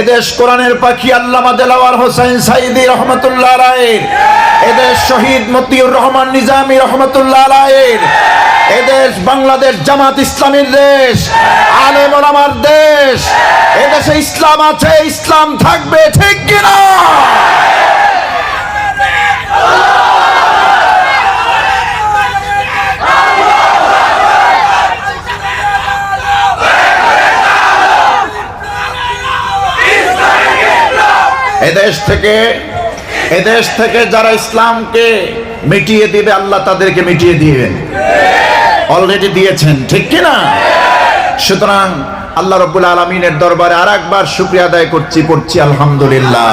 এদেশ কোরআনের পাখি আল্লামা দেলাওয়ার হোসেন সাইদি রহমতুল্লাহ আলাইহির, এদেশ শহীদ মতিউর রহমান নিজামী রহমতুল্লাহ আলাইহির, এদেশ বাংলাদেশ জামাত ইসলামীর দেশ, আলেম ওলামার দেশ। এদেশে ইসলাম আছে, ইসলাম থাকবে, ঠিক কিনা? এদেশ থেকে যারা ইসলামকে মিটিয়ে দিবে, আল্লাহ তাদেরকে মিটিয়ে দিবেন, অলরেডি দিয়েছেন, ঠিক কিনা? সুতরাং আল্লাহ রাব্বুল আলামিনের দরবারে আরেকবার শুকরিয়া আদায় পড়ছি আলহামদুলিল্লাহ।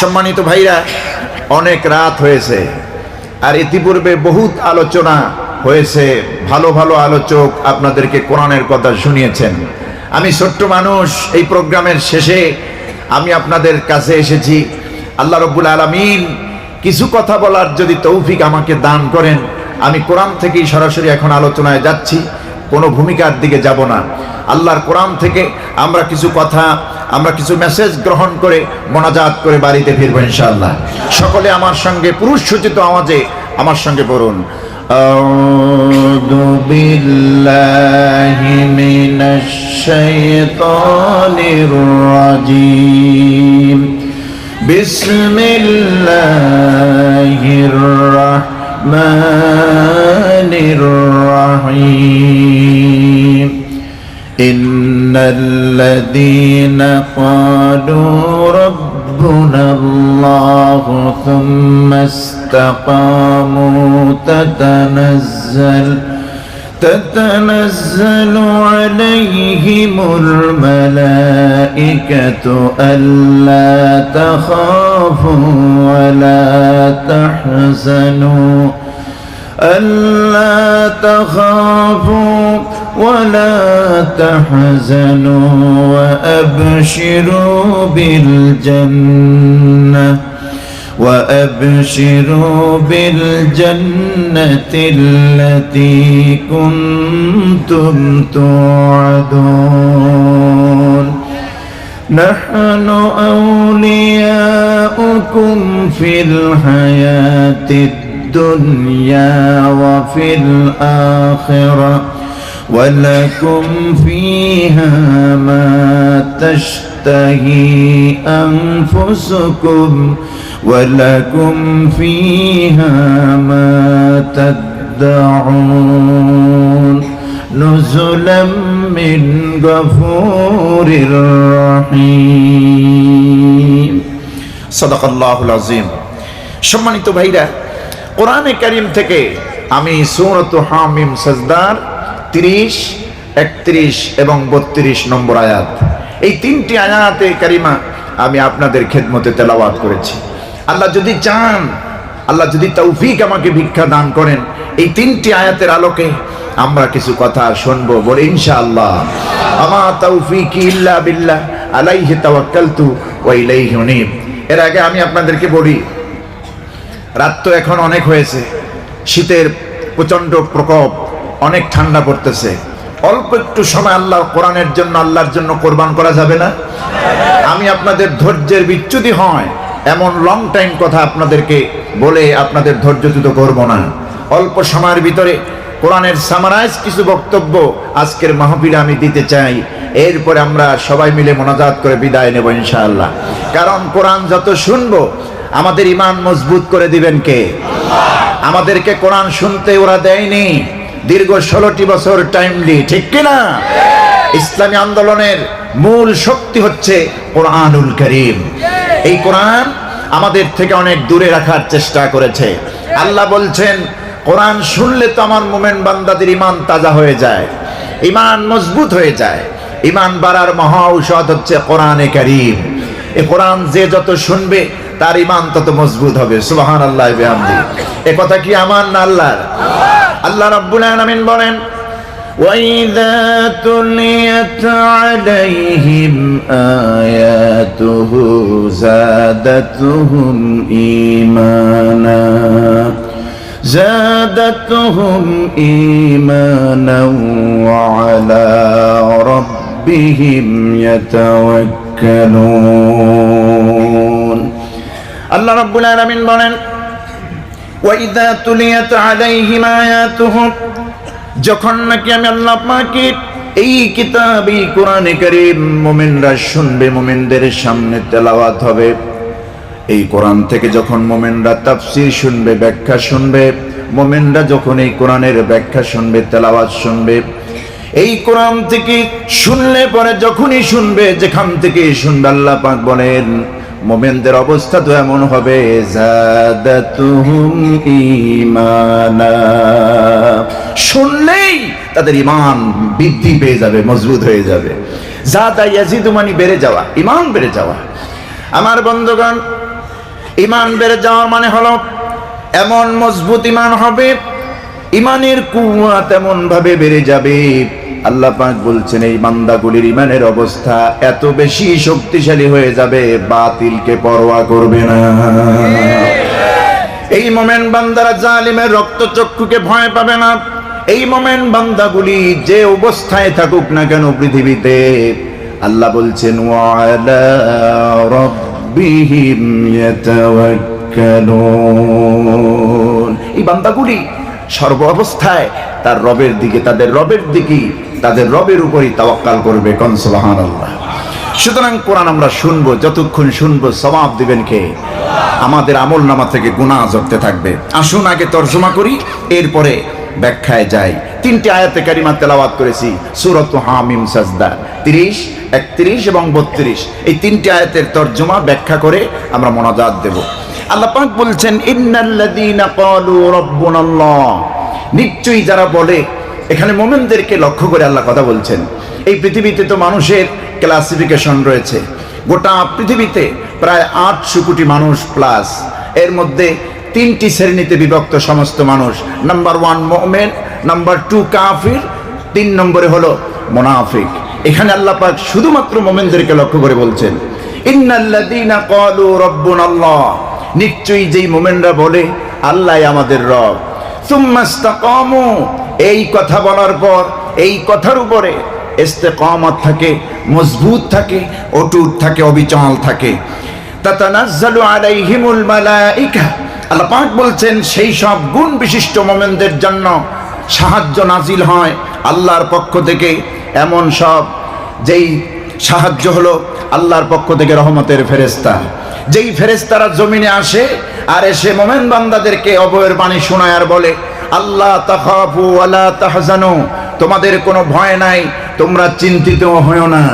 সম্মানিত ভাইরা, অনেক রাত হয়েছে আর ইতিপূর্বে বহুত আলোচনা হয়েছে, ভালো ভালো আলোচক আপনাদেরকে কোরআনের কথা শুনিয়েছেন। আমি ছোট্ট মানুষ, এই প্রোগ্রামের শেষে আমি আপনাদের কাছে এসেছি। আল্লাহ রাব্বুল আলামিন কিছু কথা বলার যদি তৌফিক আমাকে দান করেন, আমি কোরআন থেকেই সরাসরি এখন আলোচনায় যাচ্ছি, কোনো ভূমিকার দিকে যাব না। আল্লাহর কোরআন থেকে আমরা কিছু কথা, আমরা কিছু মেসেজ গ্রহণ করে মোনাজাত করে বাড়িতে ফিরবো ইনশাআল্লাহ। সকলে আমার সঙ্গে পুরুষ সূচিত আওয়াজে আমার সঙ্গে পড়ুন, আউযু বিল্লাহি মিনাশ শাইতানির রাজীম, বিসমিল্লাহির রাহমানির রাহিম, ইন্নাল্লাযীনা ক্বালু রাব্বুনাল্লাহু থুম্মা ইসতাকামু تتنزل عليهم الملائكة ألا تخافوا ولا تحزنوا وأبشروا بالجنة التي كنتم توعدون نحن أولياؤكم في الحياة الدنيا وفي الآخرة ولكم فيها ما تشتهي أنفسكم ولكم فيها ما تدعون نزلا من غفور رحيم صدق الله العظيم। সম্মানিত ভাইরা, কোরআনে কারীম থেকে আমি সূরাত হামিম সাজদার 30, 31 এবং 32 নম্বর আয়াত, এই তিনটি আয়াতে কারিমা আমি আপনাদের খেদমতে তেলাওয়াত করেছি। আল্লাহ যদি চান, আল্লাহ যদি তৌফিক আমাকে ভিক্ষা দান করেন, এই তিনটি আয়াতের আলোকে আমরা কিছু কথা শুনবো, বলে ইনশাআল্লাহ। আমা তৌফিকি ইল্লা বিল্লাহ আলাইহি তাওয়াক্কালতু ওয়া ইলাইহি উনীব। এর আগে আমি আপনাদেরকে বলি, রাত তো এখন অনেক হয়েছে, শীতের প্রচন্ড প্রকোপ, অনেক ঠান্ডা পড়তেছে। অল্প একটু সময় আল্লাহ কোরআনের জন্য, আল্লাহর জন্য কোরবান করা যাবে না? আমি আপনাদের ধৈর্যের বিচ্যুতি হয় এমন লং টাইম কথা আপনাদেরকে বলে আপনাদের ধৈর্যচ্যুত করব না। অল্প সময়ের ভিতরে কোরআনের সামারাইজ কিছু বক্তব্য আজকের মাহফিলে আমি দিতে চাই। এরপরে আমরা সবাই মিলে মোনাজাত করে বিদায় নেব ইনশাআল্লাহ। কারণ কোরআন যত শুনবো আমাদের ঈমান মজবুত করে দিবেন কে? আমাদেরকে কোরআন শুনতে ওরা দেয়নি, দীর্ঘ 16টি বছর টাইমলি, ঠিক কিনা? ইসলামী আন্দোলনের মূল শক্তি হচ্ছে কোরআনুল কারীম। এই কোরআন আমাদের থেকে অনেক দূরে রাখার চেষ্টা করেছে। আল্লাহ বলছেন, কোরআন শুনলে তো আমার মুমিন বান্দাদের ঈমান তাজা হয়ে যায়, ঈমান মজবুত হয়ে যায়। ঈমান বাড়ার মহা ঔষধ হচ্ছে কোরআনে কারীম। এই কোরআন যে যত শুনবে তার ঈমান তত মজবুত হবে। সুবহানাল্লাহ বিহামদি। এই কথা কি আমার না আল্লাহর? আল্লাহ রাব্বুল আলামিন বলেন, وَإِذَا تُلِيَتْ عَلَيْهِمْ آيَاتُهُ زادتهم إيمانا وعلى ربهم ربهم يتوكلون আল্লাহ রাব্বুল আলামিন বলেন ওয়াইদা তুলিয়াত আলাইহিম আয়াতুহু যখন নাকি আমি আল্লাহ পাকের এই কিতাব এই কোরআনে কারীম মুমিনরা শুনবে মুমিনদের সামনে তেলাওয়াত হবে এই কোরআন থেকে যখন মুমিনরা তাফসীর শুনবে ব্যাখ্যা শুনবে মুমিনরা যখন এই কোরআনের ব্যাখ্যা শুনবে তেলাওয়াত শুনবে এই কোরআন থেকে শুনলে পরে যখনই শুনবে যেখান থেকে শুনবে আল্লাহ পাক বলেন মুমিনদের অবস্থা তো এমন হবে জাদাতুহুম ঈমানা শুনলেই তাদের ঈমান বৃদ্ধি পেয়ে যাবে মজবুত হয়ে যাবে জাদা ইয়াজিদু মানে বেড়ে যাওয়া ঈমান বেড়ে যাওয়া আমার বন্ধুগণ ঈমান বেড়ে যাওয়ার মানে হলো এমন মজবুত ঈমান হবে ঈমানের কুওয়াত এমন ভাবে বেড়ে যাবে আল্লাহ পাক বলছেন এই বান্দাগুলির ঈমানের অবস্থা এত বেশি শক্তিশালী হয়ে যাবে বাতিলকে পরোয়া করবে না এই মুমিন বান্দারা জালিমের রক্তচক্ষুকে ভয় পাবে না এই মুমিন বান্দাগুলি যে অবস্থায় থাকুক না কেন পৃথিবীতে আল্লাহ বলছেন ওয়ালা রাব্বিহিম ইয়াতাওয়াক্কালুন এই বান্দাগুলি সর্ব অবস্থায় তার রবের দিকে তাদের রবের উপরই তাওয়াক্কাল করবে কোন সুবহানাল্লাহ সুতরাং কোরআন আমরা শুনবো যতক্ষণ শুনবো সওয়াব দিবেন কে আমাদের আমলনামা থেকে গুনাহ ঝরতে থাকবে আসুন আগে তরজমা করি এরপরে ব্যাখ্যায় যাই তিনটি আয়াতে কারিমা তেলাওয়াত করেছি সূরাত হামিম সাজদা 30 31 এবং 32 এই তিনটি আয়াতের তরজমা ব্যাখ্যা করে আমরা মোনাজাত দেব আল্লাহ পাক বলছেন ইন্নাল্লাযীনা ক্বালু রাব্বুনাল্লাহ নিশ্চয়ই যারা বলে এখানে মুমিনদেরকে লক্ষ্য করে আল্লাহ কথা বলছেন এই পৃথিবীতে তো মানুষের ক্লাসিফিকেশন রয়েছে গোটা পৃথিবীতে প্রায় 800 কোটি মানুষ প্লাস এর মধ্যে তিনটি শ্রেণীতে বিভক্ত সমস্ত মানুষ নাম্বার 1 মুমিন নাম্বার 2 কাফির 3 নম্বরে হলো মুনাফিক এখানে আল্লাহ পাক শুধুমাত্র মুমিনদেরকে লক্ষ্য করে বলছেন ইন্নাল্লাযীনা ক্বালু রাব্বুনাল্লাহ নিশ্চয়ই যেই মুমিনরা বলে আল্লাহই আমাদের রব সুম্মাস্তাকামু এই কথা বলার পর এই কথার উপরে ইস্তেকামত থাকে মজবুত থাকে অটুট থাকে অবিচল থাকে তাতানাজ্জালু আলাইহিমুল মালাইকা আল্লাহ পাক বলছেন সেই সব গুণ বিশিষ্ট মুমিনদের জন্য সাহায্য নাজিল হয় আল্লাহর পক্ষ থেকে এমন সব যেই সাহায্য হলো আল্লাহর পক্ষ থেকে রহমতের ফেরেশতা যেই ফেরেশতারা জমিনে আসে আর এসে মুমিন বান্দাদেরকে অভয়ের বাণী শোনায় আর বলে আল্লাহ তাখাফু ওয়ালা তাহজানু তোমাদের কোনো ভয় নাই তোমরা চিন্তিত হয়ো না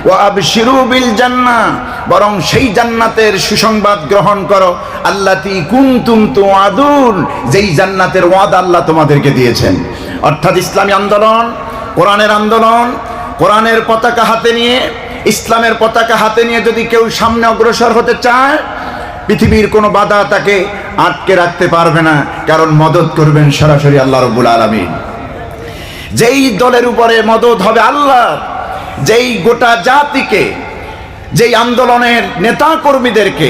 ওয়া আবশিরু বিল জান্নাহ বরং সেই জান্নাতের সুসংবাদ গ্রহণ করো আল্লাতী কুনতুম তুআদুন যেই জান্নাতের ওয়াদা আল্লাহ তোমাদেরকে দিয়েছেন অর্থাৎ ইসলামী আন্দোলন কোরআনের পতাকা হাতে নিয়ে ইসলামের পতাকা হাতে নিয়ে যদি কেউ সামনে অগ্রসর হতে চায় পৃথিবীর কোনো বাধা তাকে আটকে রাখতে পারবে না কারণ মদদ করবেন সরাসরি আল্লাহ রাব্বুল আলামিন যেই দলের উপরে মদদ হবে আল্লাহ যেই গোটা জাতিকে যেই আন্দোলনের নেতা কর্মীদেরকে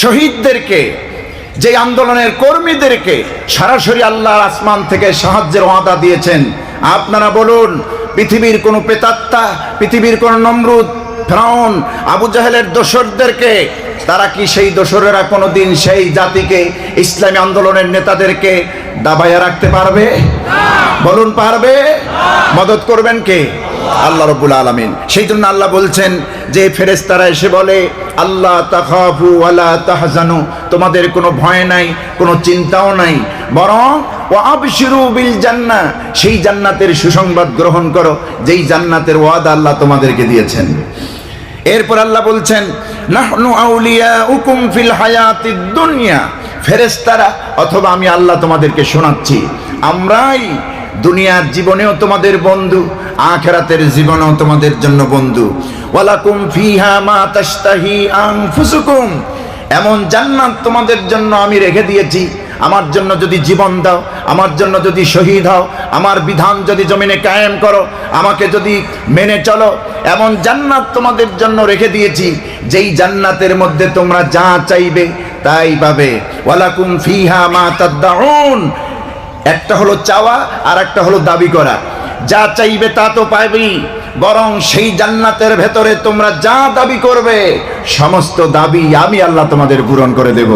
শহীদদেরকে যেই আন্দোলনের কর্মীদেরকে সরাসরি আল্লাহর আসমান থেকে সাহায্যের ওয়াদা দিয়েছেন আপনারা বলুন পৃথিবীর কোনো প্রেতাত্মা পৃথিবীর কোনো নমরুদ ফিরআউন আবু জাহেলের দোসরদেরকে তারা কি সেই দোসরেরা কোনোদিন সেই জাতিকে ইসলামী আন্দোলনের নেতাদেরকে দাবাইয়া রাখতে পারবে বলুন পারবে মদদ করবেন কে আল্লাহ রাব্বুল আলামিন সেই জন্য আল্লাহ বলছেন যে ফেরেশতারা এসে বলে আল্লাহ তাখাফু ওয়ালা তাহজানু তোমাদের কোনো ভয় নাই কোনো চিন্তাও নাই বরং ওয়া আবশিরু বিল জান্নাহ সেই জান্নাতের সুসংবাদ গ্রহণ করো যেই জান্নাতের ওয়াদা আল্লাহ তোমাদেরকে দিয়েছেন এরপর আল্লাহ বলছেন নাহনু আউলিয়াউকুম ফিল হায়াতিদ দুনিয়া ফেরেশতারা অথবা আমি আল্লাহ তোমাদেরকে শোনাচ্ছি আমরাই দুনিয়ার জীবনেও তোমাদের বন্ধু আখিরাতের জীবনেও তোমাদের জন্য বন্ধু ওয়ালাকুম ফিহা মা তাশতাহি আনফুসুকুম এমন জান্নাত তোমাদের জন্য আমি রেখে দিয়েছি আমার জন্য যদি জীবন দাও আমার জন্য যদি শহীদ হও আমার বিধান যদি জমিনে কায়েম করো আমাকে যদি মেনে চলো এমন জান্নাত তোমাদের জন্য রেখে দিয়েছি যেই জান্নাতের মধ্যে তোমরা যা চাইবে তাই পাবে ওয়ালাকুম ফিহা মা তাদউন একটা হলো চাওয়া আর একটা হলো দাবি করা যা চাইবে তা তো পাবেই বরং সেই জান্নাতের ভেতরে তোমরা যা দাবি করবে সমস্ত দাবি আমি আল্লাহ তোমাদের পূরণ করে দেব।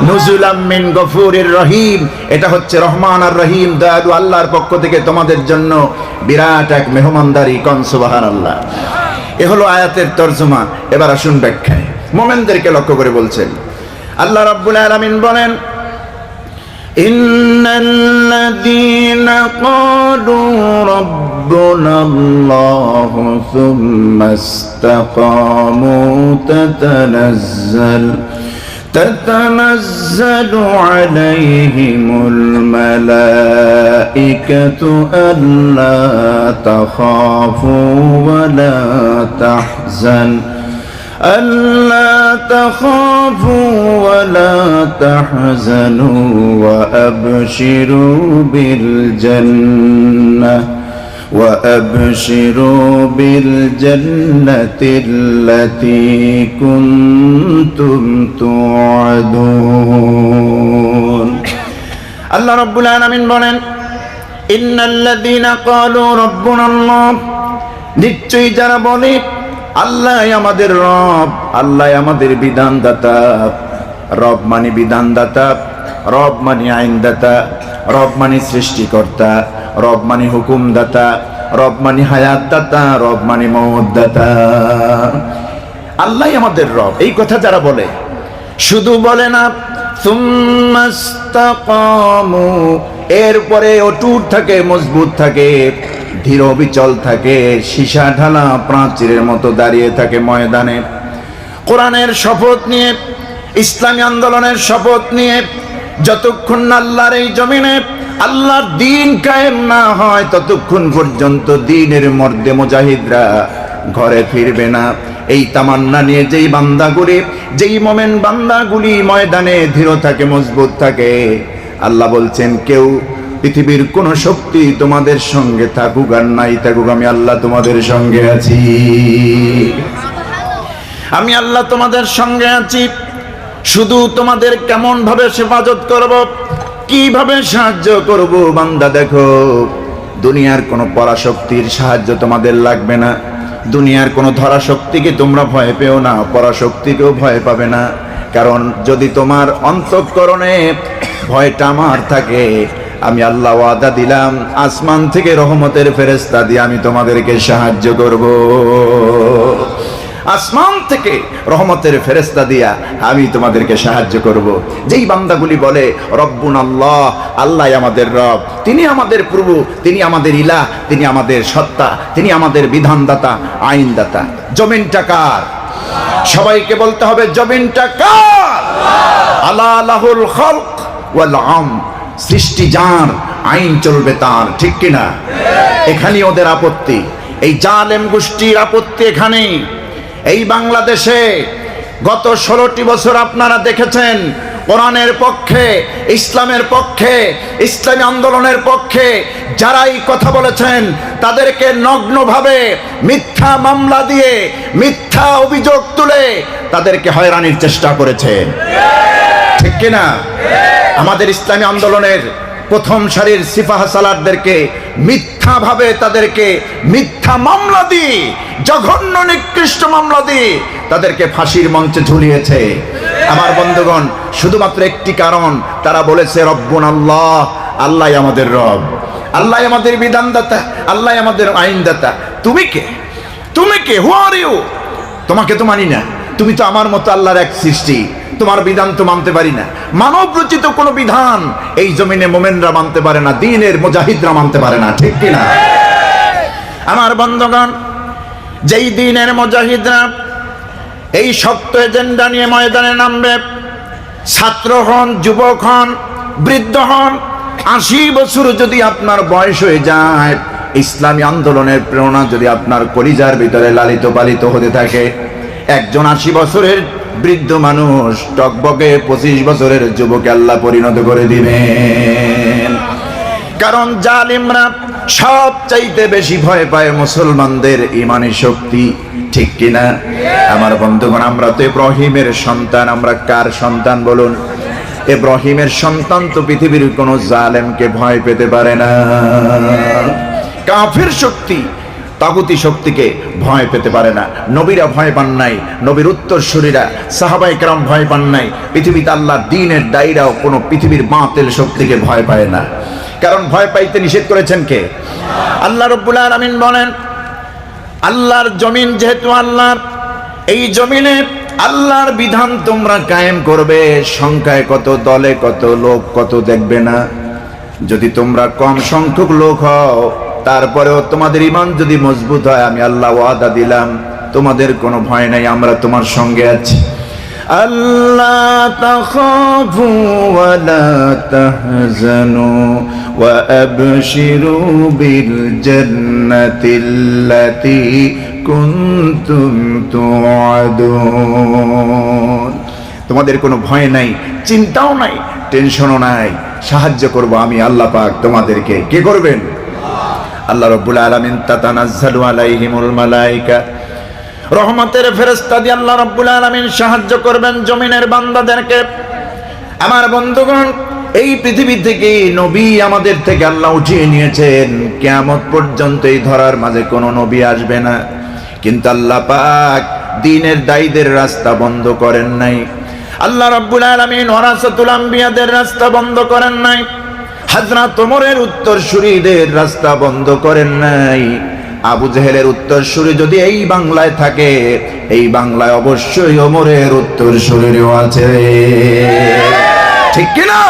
নুজুলাম মিন গফুরির রহিম, এটা হচ্ছে রহমান আর রহিম দয়ালু আল্লাহর পক্ষ থেকে তোমাদের জন্য বিরাট এক মেহমানদারি। কোন সুবহানাল্লাহ। এ হলো আয়াতের তরজমা। এবার আসুন ব্যাখ্যায়। মুমিনদেরকে লক্ষ্য করে বলছেন আল্লাহ রাব্বুল আলামিন বলেন, ইন্নাল্লাযীনা ক্বালু রাব্বুনাল্লাহু সুম্মা ইসতাকামু تتنزل عليهم الملائكة ألا تخافوا ولا تحزنوا وأبشروا بالجنة التي كنتم توعدون। আল্লাহ রাব্বুল আলামিন বলেন, ইন্নাল্লাযীনা ক্বালু রাব্বুনাল্লাহ, নিশ্চয়ই যারা বলে আল্লাহ আমাদের রব, আল্লাহ আমাদের বিধানদাতা। রব মানে বিধানদাতা, রব মানে আইনদাতা, রব মানে সৃষ্টিকর্তা, রব মানে হুকুমদাতা, রব মানে হায়াতদাতা, রব মানে মওতদাতা। আল্লাহ আমাদের রব, এই কথা যারা বলে, শুধু বলে না সুম্মাস্তাকামু, এরপরে অটুট থাকে, মজবুত থাকে, ধীর অবিচল থাকে, সীসা ঢালা প্রাচীরের মতো দাঁড়িয়ে থাকে ময়দানে। কোরআনের শপথ নিয়ে, ইসলামী আন্দোলনের শপথ নিয়ে, যতক্ষণ আল্লাহর এই জমিনে আল্লাহর দ্বীন কায়েম না হয় ততক্ষণ পর্যন্ত দ্বীনের মর্দে মুজাহিদরা ঘরে ফিরবে না। এই তামান্না নিয়ে যেই বান্দাগুলি, যেই মোমেন বান্দাগুলি ময়দানে ধীর থাকে, মজবুত থাকে, আল্লাহ বলছেন কেউ পৃথিবীর কোন শক্তি তোমাদের সঙ্গে থাকুক আর নাই থাকুক, আমি আল্লাহ তোমাদের সঙ্গে আছি। আমি আল্লাহ তোমাদের সঙ্গে আছি। শুধু তোমাদের কেমন ভাবে হেফাজত করব, কিভাবে সাহায্য করব বান্দা দেখো। দুনিয়ার কোনো পরাশক্তির সাহায্য তোমাদের লাগবে না, দুনিয়ার কোনো ধরাশক্তিকে তোমরা ভয় পেও না, পরাশক্তিকেও ভয় পাবে না। কারণ যদি তোমার অন্তঃকরণে ভয়টা আমার থাকে, আমি আল্লাহ ওয়াদা দিলাম আসমান থেকে রহমতের ফেরেশতা দিয়ে আমি তোমাদেরকে সাহায্য করব। আসমান থেকে রহমতের ফেরেশতা দিয়া আমি তোমাদেরকে সাহায্য করব। যেই বান্দাগুলি বলে রব্বুন আল্লাহ, আল্লাহ আমাদের রব, তিনি আমাদের প্রভু, তিনি আমাদের ইলাহ, তিনি আমাদের সত্তা, তিনি আমাদের বিধানদাতা, আইনদাতা। জমিনটা কার? সবাইকে বলতে হবে জমিনটা কার? আলা লাহুল খালক ওয়াল আমর, সৃষ্টি যার, আইন চলবে তার। ঠিক কিনা? এখানে ওদের আপত্তি, এই জালেম গোষ্ঠীর আপত্তি এখানেই। এই বাংলাদেশে গত 16টি বছর আপনারা দেখেছেন কোরআনের পক্ষে, ইসলামের পক্ষে, ইসলামী আন্দোলনের পক্ষে যারাই কথা বলেছেন তাদেরকে নগ্নভাবে মিথ্যা মামলা দিয়ে, মিথ্যা অভিযোগ তুলে তাদেরকে হয়রানির চেষ্টা করেছে। ঠিক কিনা? আমাদের ইসলামী আন্দোলনের প্রথম সারির সিপাহ সালারদেরকে মিথ্যাভাবে, তাদেরকে মিথ্যা মামলা দিয়ে, জঘন্য নিকৃষ্ট মামলা দিয়ে তাদেরকে ফাঁসির মঞ্চে ঝুলিয়েছে। আমার বন্ধুগণ, শুধুমাত্র একটি কারণ, তারা বলেছে রব্বুন আল্লাহ, আল্লাহ আমাদের রব, আল্লাহ আমাদের বিধানদাতা, আল্লাহ আমাদের আইনদাতা। তুমি কে? তুমি কে? হু আর ইউ? তোমাকে তো মানি না, তুমি তো আমার মতো আল্লাহর এক সৃষ্টি, তোমার বিধান তো মানতে পারি না। মানব রচিত কোন বিধান এই জমিনে মোমেনরা মানতে পারে না, দ্বীনের মুজাহিদরা মানতে পারে না। ঠিক কিনা? আমার বন্ধুগণ, যেই দ্বীনের মুজাহিদরা এই শক্ত এজেন্ডা নিয়ে ময়দানে নামবে, ছাত্র হন, যুবক হন, বৃদ্ধ হন, 80 বছর যদি আপনার বয়স হয়ে যায়, ইসলামী আন্দোলনের প্রেরণা যদি আপনার কলিজার ভিতরে লালিত পালিত হতে থাকে, একজন 80 বছরের বৃদ্ধ মানুষ টকবকে 25 বছরের যুবকে আল্লাহ পরিণত করে দিবেন। কারণ জালিমরা সব চাইতে বেশি ভয় পায় মুসলমানদের ইমানি শক্তি। ঠিক কিনা? আমার বন্ধুগণ, আমরা তো ইব্রাহিমের সন্তান। আমরা কার সন্তান বলুন? ইব্রাহিমের সন্তান তো পৃথিবীর কোনো জালেমকে ভয় পেতে পারে না। কাফের শক্তি তাগুতি শক্তিকে ভয় পেতে পারে না। নবীরা ভয় পান নাই, নবীর উত্তরসূরিরা সাহাবায়ে কেরাম ভয় পান নাই। পৃথিবীতে আল্লাহর দ্বীনের দায়ীরাও কোনো পৃথিবীর বাতিল শক্তিকে ভয় পায় না, কারণ ভয় পাইতে নিষেধ করেছেন কে? আল্লাহ রাব্বুল আলামিন বলেন, আল্লাহর জমিন যেহেতু আল্লাহর, এই জমিনে আল্লাহর বিধান তোমরা কায়েম করবে। সংখ্যায় কত, দলে কত, লোক কত দেখবে না। যদি তোমরা কম সংখ্যক লোক হও, তারপরেও তোমাদের ঈমান যদি মজবুত হয়, আমি আল্লাহ ওয়াদা দিলাম তোমাদের কোনো ভয় নাই, আমরা তোমার সঙ্গে আছি। আল্লাহ তাখাফু ওয়া লা তাহজানু ওয়া আবশিরু বিল জান্নাতিল্লাতী কুনতুম তুআদুন। তোমাদের কোনো ভয় নাই, চিন্তাও নাই, টেনশনও নাই। সাহায্য করব আমি আল্লাহ পাক তোমাদেরকে। কে করবেন? আল্লাহ রাব্বুল আলামিন। তাতানাজ্জালু আলাইহিমুল মালায়েকা, রহমতের ফেরেশতা দিয়ে আল্লাহ রাব্বুল আলামিন সাহায্য করবেন জমিনের বান্দাদেরকে। আমার বন্ধুগণ, এই পৃথিবী থেকে নবী আমাদের থেকে আল্লাহ উঠিয়ে নিয়েছেন। কিয়ামত পর্যন্ত এই ধরার মাঝে কোনো নবী আসবে না, কিন্তু আল্লাহ পাক দ্বীনের দায়ীদের রাস্তা বন্ধ করেন নাই। আল্লাহ রাব্বুল আলামিন ওয়ারাসাতুল আম্বিয়াদের রাস্তা বন্ধ করেন নাই, হযরত ওমরের উত্তরসূরিদের রাস্তা বন্ধ করেন নাই। আবু জেহেলের উত্তরসূরি যদি এই বাংলায় থাকে, এই বাংলায় অবশ্যই ওমরের উত্তরসূরিও আছে, ঠিক কি না?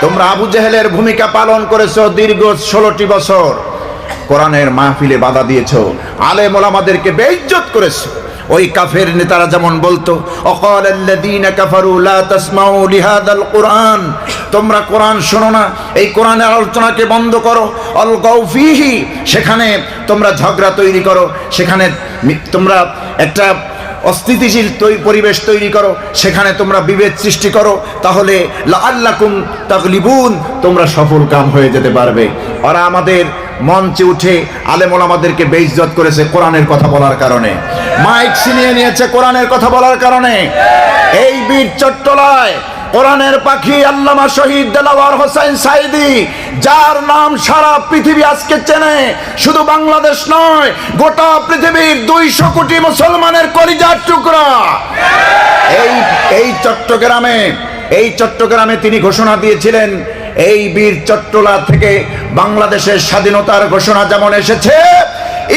তোমরা আবু জেহেলের ভূমিকা পালন করেছো দীর্ঘ 16টি বছর। কোরআনের মাহফিলে বাধা দিয়েছো, আলেম ওলামাদেরকে বেইজ্জত করেছো। ওই কাফের নেতারা যেমন বলতো, অকালাল্লাযীনা কাফারু লা তাসমাউ লিহাদাল কুরআন, তোমরা কোরআন শোনো না, এই কোরআনের আলোচনাকে বন্ধ করো। অলগাউ ফীহি, সেখানে তোমরা ঝগড়া তৈরি করো, সেখানে তোমরা একটা অস্থিতিশীল পরিবেশ তৈরি করো, সেখানে তোমরা বিভেদ সৃষ্টি করো, তাহলে লাআল্লাকুম তাগলিবুন, তোমরা সফল কাম হয়ে যেতে পারবে। ওরা আমাদের মঞ্চে উঠে আলেম ওলামাদেরকে বেইজ্জত করেছে কোরআনের কথা বলার কারণে, মাইক ছিনিয়ে নিয়েছে কোরআনের কথা বলার কারণে। এই বীর চট্টলায় কোরআনের পাখি আল্লামা শহীদ দেলাওয়ার হোসেন সাইদি, যার নাম সারা পৃথিবী আজকে চেনে, শুধু বাংলাদেশ নয়, গোটা পৃথিবীর 200 কোটি মুসলমানের কলিজার টুকরা। এই চট্টগ্রামে তিনি ঘোষণা দিয়েছিলেন, এই বীর চট্টলা থেকে বাংলাদেশের স্বাধীনতার ঘোষণা যেমন এসেছে,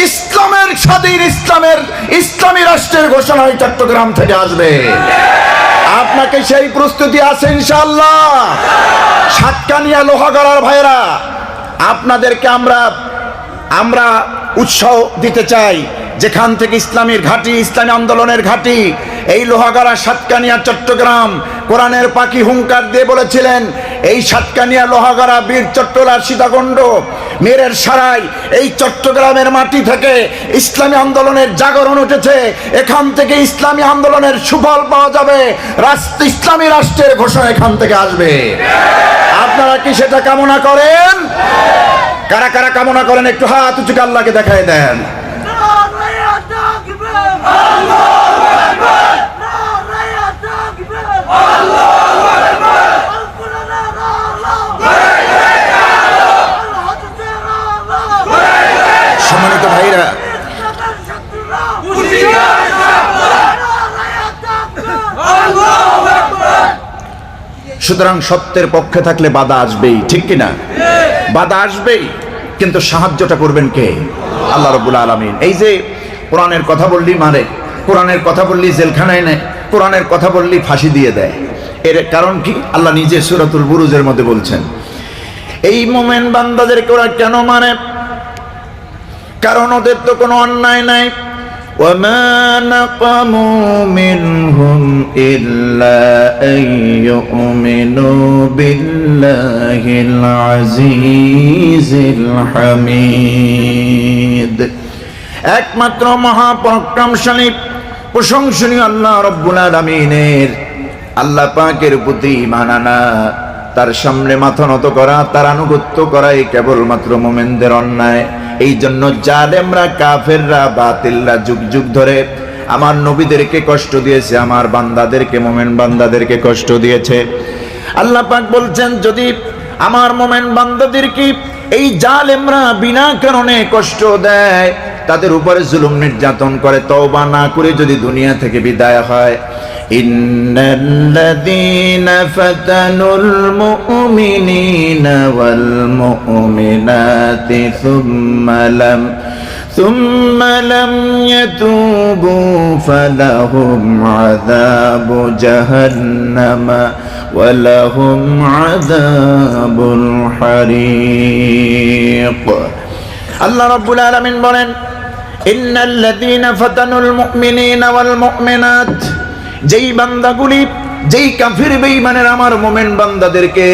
ইসলামের স্বাধীন ইসলামী রাষ্ট্রের ঘোষণা এই চট্টগ্রাম থেকে আসবে। আপনাকে সেই প্রস্তুতি আছে ইনশাআল্লাহ। সাতকানিয়া লোহাগড়ার ভাইরা, আপনাদেরকে আমরা উৎসাহ দিতে চাই। যেখান থেকে ইসলামের ঘাঁটি, ইসলামী আন্দোলনের ঘাঁটি, এই লোহাগড়া, সাতকানিয়া, চট্টগ্রাম, কোরআনের পাখি হুঙ্কার দিয়ে বলেছিলেন, এই সাতকানিয়া, লোহাগড়া, বীর চট্টলার, সীতাকুণ্ড, মেরের সারাই, এই চট্টগ্রামের মাটি থেকে ইসলামী আন্দোলনের জাগরণ উঠেছে। এখান থেকে ইসলামী আন্দোলনের সুফল পাওয়া যাবে, ইসলামী রাষ্ট্রের ঘোষণা এখান থেকে আসবে। আপনারা কি সেটা কামনা করেন? কারা কারা কামনা করেন একটু হাত উঁচু করে আল্লাহকে দেখায় দেন। সম্মানিত ভাইরা, সুতরাং সত্যের পক্ষে থাকলে বাধা আসবেই, ঠিক কিনা? বাধা আসবেই, কিন্তু সাহায্যটা করবেন কে? আল্লাহ রাব্বুল আলামিন। এই যে কোরআনের কথা বললি মারে, কোরআনের কথা বললি জেলখানায় নেয়, কোরআনের কথা বললি ফাঁসি দিয়ে দেয়। এর কারণ কি? আল্লাহ নিজে সূরাতুল বুরুজের মধ্যে বলছেন, এই মুমিন বান্দাদেরকে ওরা কেন মারে? কারণ ওদের তো কোনো অন্যায় নাই। وَمَا نَقَمُوا مِنْهُمْ إِلَّا أَن يُؤْمِنُوا بِاللَّهِ الْعَزِيزِ الْحَمِيدِ। একমাত্র মহাপরাক্রমশালী প্রশংসনীয় আল্লাহ রাব্বুল আলামিনের, আল্লাহ পাকের প্রতি ঈমান আনা, তার সামনে মাথা নত করা, তার আনুগত্য করাই কেবলমাত্র মুমিনদের অন্যায়। এই জন্য জালেমরা, কাফেররা, বাতিলরা যুগ যুগ ধরে আমার নবীদেরকে কষ্ট দিয়েছে, আমার বান্দাদেরকে, মুমিন বান্দাদেরকে কষ্ট দিয়েছে। আল্লাহ পাক বলছেন, যদি আমার মুমিন বান্দাদেরকে এই জালেমরা বিনা কারণে কষ্ট দেয়, তাদের উপরে জুলুম নির্যাতন করে, তওবা না করে যদি দুনিয়া থেকে বিদায় হয়। ইন্নাল্লাযীনা ফাতানুল মুমিনিনা ওয়াল মুমিনাতি সুম্মা লাম ইয়াতুবু ফালাহুম আযাবু জাহান্নামা ওয়া লাহুম আযাবুল হারিক। আল্লাহ রাব্বুল আলামিন বলেন, ইন্নাল্লাযীনা ফাতানুল মুমিনিনা ওয়াল মুমিনাত, যেই বান্দাগুলি, যেই কাফির বেঈমানের আমার মুমিন বান্দাদেরকে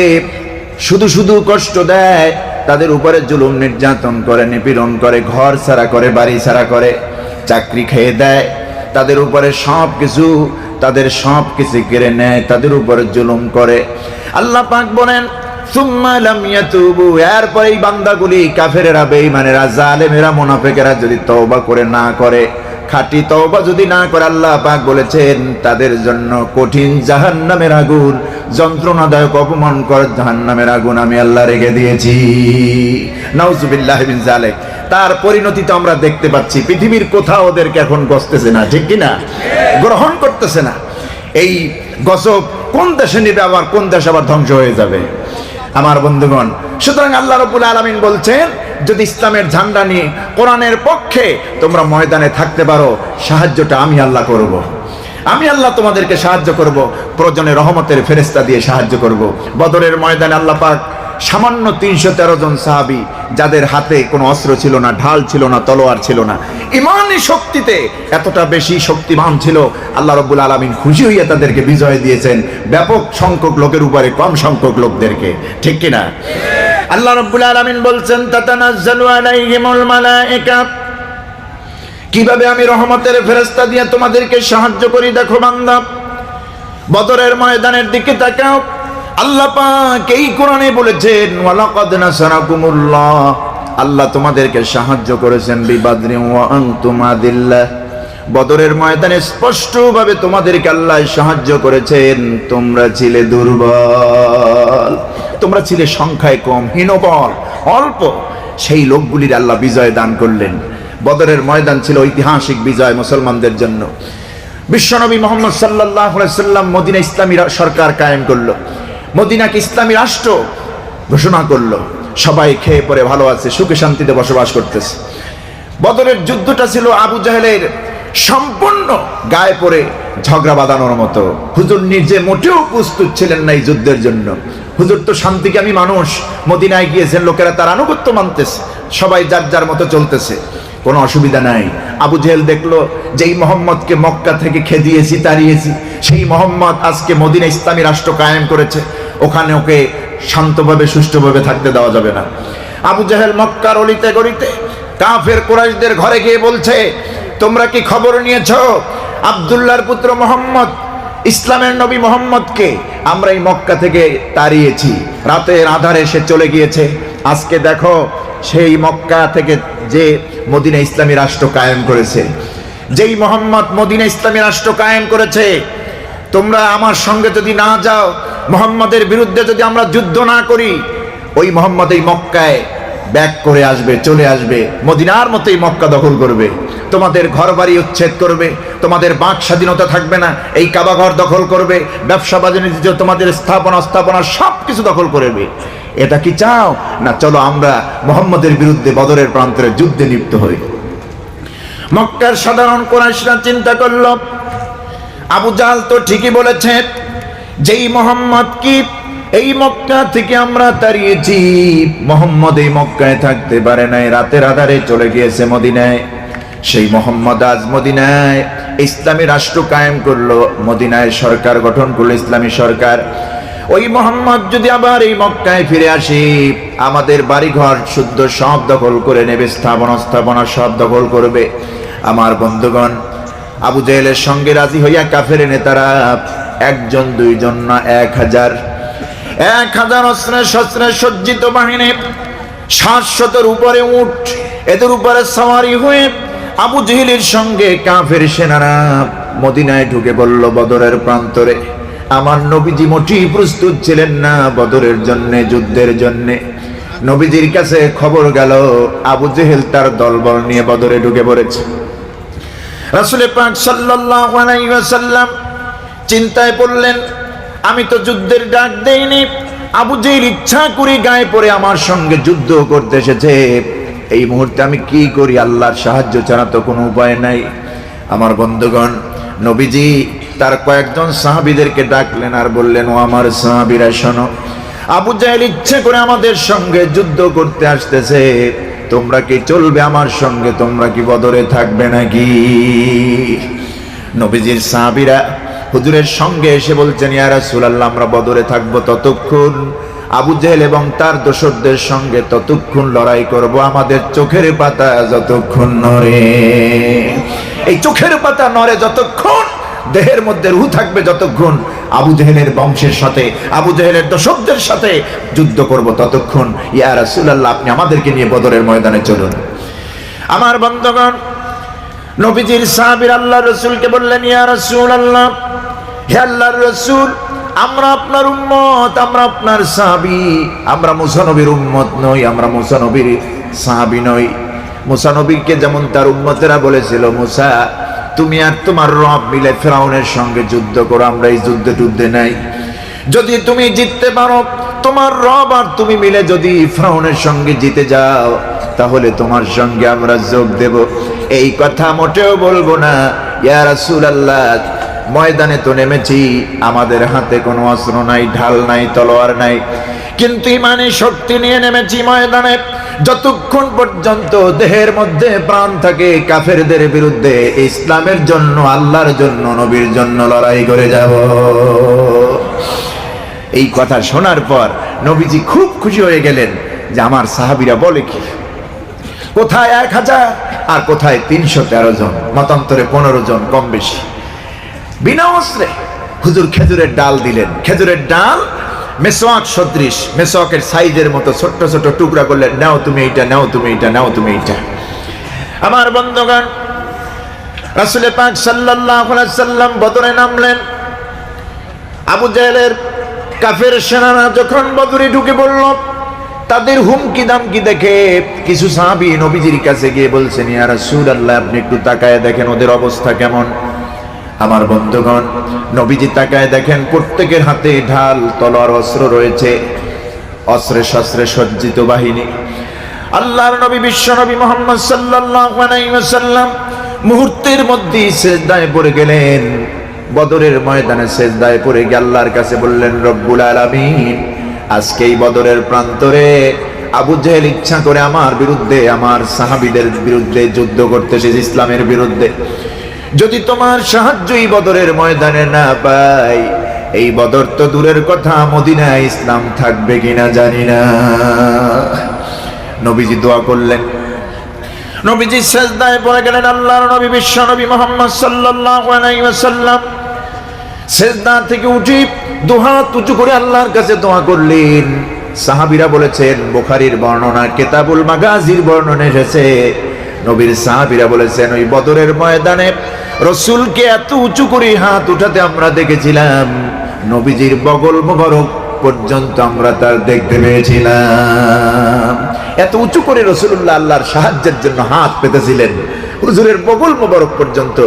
শুধু শুধু কষ্ট দেয়, তাদের উপরে জুলুম নির্যাতন করে, নিপীড়ন করে, ঘর ছাড়া করে, বাড়ি ছাড়া করে, চাকরি খেয়ে দেয়, তাদের উপরে তাদের সব কিছু কেড়ে নেয়, তাদের উপরে জুলুম করে। আল্লাহ পাক বলেন, সুম্মা লাম ইয়াতুবু, এরপর এই বান্দাগুলি, কাফেরেরা, বেঈমানেরা, জালেমেরা, মুনাফিকেরা যদি তওবা করে না করে, খাঁটি তওবা যদি না করে, আল্লাহ পাক বলেছেন তাদের জন্য কঠিন জাহান্নামের আগুন, যন্ত্রণাদায়ক অপমানকর জাহান্নামের আগুন আমি আল্লাহ রেখে দিয়েছি। নাউজুবিল্লাহি মিন যালিক। তার পরিণতি তো আমরা দেখতে পাচ্ছি, পৃথিবীর কোথাও ওদেরকে এখন গছতেছে না, ঠিক কিনা? গ্রহণ করতেছে না। এই গজব কোন দেশে নেবে, আবার কোন দেশ আবার ধ্বংস হয়ে যাবে আমার বন্ধুগণ। সুতরাং আল্লাহ রাব্বুল আলামিন বলছেন, যদি ইসলামের ঝান্ডা নিয়ে কোরআনের পক্ষে তোমরা ময়দানে থাকতে পারো, সাহায্যটা আমি আল্লাহ করব। আমি আল্লাহ তোমাদেরকে সাহায্য করব, প্রয়োজনে রহমতের ফেরেশতা দিয়ে সাহায্য করব। বদরের ময়দানে আল্লাহ পাক সামান্য 313 জন সাহাবী, যাদের হাতে কোনো অস্ত্র ছিল না, ঢাল ছিল না, তলোয়ার ছিল না, ইমানি শক্তিতে এতটা বেশি শক্তিমান ছিল, আল্লাহ রাব্বুল আলামিন খুশি হইয়া তাদেরকে বিজয় দিয়েছেন, ব্যাপক সংখ্যক লোকের উপরে কম সংখ্যক লোকদেরকে, ঠিক কিনা? আল্লাহ রাব্বুল আলামিন বলছেন, তাতানাজ্জালু আলাইহিমুল মালায়েকা, কিভাবে আমি রহমতের ফেরেশতা দিয়ে তোমাদেরকে সাহায্য করি দেখো বান্দা। বদরের ময়দানের দিকে তাকাও, আল্লাহ পাক এই কোরআনে বলেছেন, ওয়ালাকাদ নাসারাকুমুল্লাহ, আল্লাহ তোমাদেরকে সাহায্য করেছেন, বিবাদরিন ওয়া আনতুম আদিল্লাহ, বদরের ময়দানে স্পষ্টভাবে তোমাদেরকে আল্লাহ সাহায্য করেছেন, তোমরা ছিলে দুর্বল, তোমরা ছিলে সংখ্যায় কম, হীনবল, অল্প, সেই লোকগুলির আল্লাহ বিজয় দান করলেন। বদরের ময়দান ছিল ঐতিহাসিক বিজয় মুসলমানদের জন্য। বিশ্বনবী মুহাম্মদ সাল্লাল্লাহু আলাইহি সাল্লাম মদিনা ইসলামী সরকার কায়েম করলো, মদিনাকে ইসলামী রাষ্ট্র ঘোষণা করলো, সবাই খেয়ে পরে ভালো আছে, সুখে শান্তিতে বসবাস করতেছে। বদরের যুদ্ধটা ছিল আবু জাহেলের সম্পূর্ণ গায়ে পড়ে ঝগড়া বাঁধানোর মতো। হুজুর নিজে মোটেও প্রস্তুত ছিলেন না এই যুদ্ধের জন্য। হুজুর তো শান্তিকামী মানুষ, মদিনায় গিয়েছেন, লোকেরা তার আনুগত্য মানতেছে, সবাই যার যার মতো চলতেছে, কোনো অসুবিধা নাই। আবু জেহেল দেখলো, যেই মোহাম্মদকে মক্কা থেকে খেদিয়েছি, তাড়িয়েছি, সেই মোহাম্মদ আজকে মদিনা ইসলামী রাষ্ট্র কায়েম করেছে, ওখানে ওকে শান্তভাবে সুষ্ঠুভাবে থাকতে দেওয়া যাবে না। আবু জেহেল মক্কার অলিতে গলিতে কাফের কুরাইশদের ঘরে গিয়ে বলছে, তোমরা কি খবর নিয়েছো আব্দুল্লাহর পুত্র মোহাম্মদ, ইসলামের নবী মোহাম্মদকে আমরা এই মক্কা থেকে তাড়িয়েছি, রাতের আধারে সে চলে গিয়েছে, আজকে দেখো সেই মক্কা থেকে যে মদিনা ইসলামী রাষ্ট্র কায়েম করেছে, যেই মোহাম্মদ মদিনা ইসলামী রাষ্ট্র কায়েম করেছে, তোমরা আমার সঙ্গে যদি না যাও, মোহাম্মদের বিরুদ্ধে যদি আমরা যুদ্ধ না করি, ওই মোহাম্মদ এই মক্কায় ব্যাক করে আসবে, চলে আসবে, মদিনার মতোই মক্কা দখল করবে, তোমাদের ঘর বাড়ি উচ্ছেদ করবে, তোমাদের বাক স্বাধীনতা থাকবে না, এই কাবা ঘর দখল করবে, ব্যবসা বাণিজ্য, তোমাদের স্থাপনা সব কিছু দখল করবে। এটা কি চাও না? চলো আমরা মুহাম্মদের বিরুদ্ধে বদরের প্রান্তরে যুদ্ধে লিপ্ত হই। মক্কার সাধারণ কুরাইশরা চিন্তা করল, আবু জাহল তো ঠিকই বলেছে, যেই মোহাম্মদ কি এই মক্কা থেকে আমরা তাড়িয়েছি, মোহাম্মদ এই মক্কায় থাকতে পারে নাই, রাতের আধারে চলে গিয়েছে মদিনায়। সেই মোহাম্মদ আজ মদিনায় ইসলামী রাষ্ট্র কায়েম করলো, মদিনায় সরকার গঠন করলো, ইসলামী সরকার। ওই মোহাম্মদ যদি আবার এই মক্কায় ফিরে আসি, আমাদের বাড়িঘর শুদ্ধ সব দখল করে নেবে, স্থাপনা সব দখল করবে। আমার বন্ধুগণ, আবু জেহেলের সঙ্গে রাজি হইয়া কাফের নেতারা একজন দুইজন না 1000 অস্ত্রে শস্ত্রে সজ্জিত বাহিনী, 700-এর উপরে উট, এদের উপরে সওয়ারি হয়ে আবু জেহেলের সঙ্গে কাফের সেনারা মদিনায় ঢুকে পড়ল বদরের প্রান্তরে। আমার নবীজি মোটেই প্রস্তুত ছিলেন না বদরের জন্য, যুদ্ধের জন্য। নবীজির কাছে খবর গেল আবু জেহেল তার দলবল নিয়ে বদরে ঢুকে পড়েছে। রাসূল পাক সাল্লাল্লাহু আলাইহি ওয়াসাল্লাম চিন্তায় পড়লেন, আমি তো যুদ্ধের ডাক দেইনি, আবু জেহেল ইচ্ছা করে গায়ে পড়ে আমার সঙ্গে যুদ্ধ করতে এসেছে। এই মুহূর্তে আমি কি করি? আল্লাহর সাহায্য ছাড়া তো কোনো উপায় নাই। আমার বন্ধুগণ, নবীজি তার কয়েকজন সাহাবীদেরকে ডাকলেন আর বললেন, ও আমার সাহাবীরা শোনো, আবু জেহেল ইচ্ছে করে আমাদের সঙ্গে যুদ্ধ করতে আসতেছে, তোমরা কি চলবে আমার সঙ্গে? তোমরা কি বদরে থাকবে নাকি? নবীজির সাহাবীরা হুজুরের সঙ্গে এসে বলছেন, ইয়া রাসূলুল্লাহ, আমরা বদরে থাকবো ততক্ষণ, আবু জেহেল এবং তার দোসরদের সঙ্গে ততক্ষণ লড়াই করব আমাদের চোখের পাতা যতক্ষণ নড়ে। এই চোখের পাতা নড়ে যতক্ষণ, দেহের মধ্যে রূহ থাকবে যতক্ষণ, আবু জেহেলের বংশের সাথে, আবু জেহেলের দোসরদের সাথে যুদ্ধ করব ততক্ষণ। ইয়া রাসূলুল্লাহ, আপনি আমাদেরকে নিয়ে বদরের ময়দানে চলুন। আমার বন্ধুগণ, নবীজির সাহাবীরা আল্লাহর রাসূলকে বললেন, ইয়া রাসূলুল্লাহ, হে আল্লাহর রাসূল, আমরা আপনার উম্মত, আমরা আপনার সাহাবী, আমরা মুসা নবীর উম্মত নই, আমরা মুসা নবীর সাহাবী নই। মুসা নবীকে যেমন তার উম্মতেরা বলেছিল, মুসা তুমি আর তোমার রব মিলে ফিরআউনের সঙ্গে যুদ্ধ করো, আমরা এই যুদ্ধে নাই। যদি তুমি জিততে পারো, তোমার রব আর তুমি মিলে যদি ফিরআউনের সঙ্গে জিতে যাও, তাহলে তোমার সঙ্গে আমরা যোগ দেব। এই কথা মোটেও বলবো না। ইয়া রাসূলুল্লাহ, ময়দানে তো নেমেছি, আমাদের হাতে কোনো অস্ত্র নাই, ঢাল নাই, তলোয়ার নাই, কিন্তু ইমানি শক্তি নিয়ে নেমেছি ময়দানে। যতক্ষণ পর্যন্ত দেহের মধ্যে প্রাণ থাকে, কাফেরদের বিরুদ্ধে ইসলামের জন্য, আল্লাহর জন্য, নবীর জন্য লড়াই করে যাব। এই কথা শোনার পর নবীজি খুব খুশি হয়ে গেলেন যে আমার সাহাবীরা বলে কি, কোথায় 1000 আর কোথায় 313 জন, মতান্তরে 15 জন কম বেশি, বিনা অস্ত্রে। হুজুর খেজুরের ডাল দিলেন, খেজুরের ডাল মেসওয়াক সদৃশ, মেসওয়াকের সাইজের মতো ছোট্ট ছোট টুকরা করলেন, নাও তুমি এইটা, নাও তুমি এইটা, নাও তুমি এইটা। আমার বন্ধুগণ, রাসূল পাক সাল্লাল্লাহু আলাইহি সাল্লাম বদরে নামলেন। আবু জেহেলের কাফের সেনারা যখন বদরে ঢুকে পড়ল, তাদের হুমকি দামকি দেখে কিছু সাহাবী নবীজির কাছে গিয়ে বলছেন, ইয়া রাসূলুল্লাহ, আপনি একটু তাকায় দেখেন ওদের অবস্থা কেমন। আমার বন্ধুগণ, নবীজি তাকায় দেখেন প্রত্যেকের হাতে ঢাল, তলোয়ার, অস্ত্র রয়েছে, অস্ত্রে শস্ত্রে সজ্জিত বাহিনী। আল্লাহর নবী বিশ্ব নবী মুহাম্মদ সাল্লাল্লাহু আলাইহি ওয়াসাল্লাম মুহূর্তের মধ্যে সিজদায় পড়ে গেলেন। বদরের ময়দানে সিজদায় পড়ে গিয়ে আল্লাহর কাছে বললেন, রব্বুল আলামিন, আজকে এই বদরের প্রান্তরে আবু জেহেল ইচ্ছা করে আমার বিরুদ্ধে, আমার সাহাবীদের বিরুদ্ধে যুদ্ধ করতেছে, ইসলামের বিরুদ্ধে। যদি তোমার সাহায্য এই বদরের ময়দানে না পাই, এই বদর তো দূরের কথা, মদিনায় ইসলাম থাকবে কিনা জানি না। নবীজি দোয়া করলেন, নবীজি সিজদায় পড়ে গেলেন। আল্লাহর নবী বিশ্ব নবী মুহাম্মদ সাল্লাল্লাহু আলাইহি ওয়াসাল্লাম সিজদা থেকে উঠে দুহাত উঁচু করে আল্লাহর কাছে দোয়া করলেন। সাহাবীরা বলেছেন, বুখারীর বর্ণনা, কিতাবুল মাগাজির বর্ণনা এসেছে, নবীর সাহাবীরা বলেছেন, ওই বদরের ময়দানে রাসূলকে এত উঁচু করে হাত উঠাতে আমরা দেখেছিলাম, নবীজির বগল মোবারক পর্যন্ত আমরা তার দেখতে পেয়েছিলাম। এত উঁচু করে রাসূলুল্লাহ আল্লাহর সাহায্যের জন্য হাত পেতেছিলেন। হুজুরের বগল মোবারক পর্যন্ত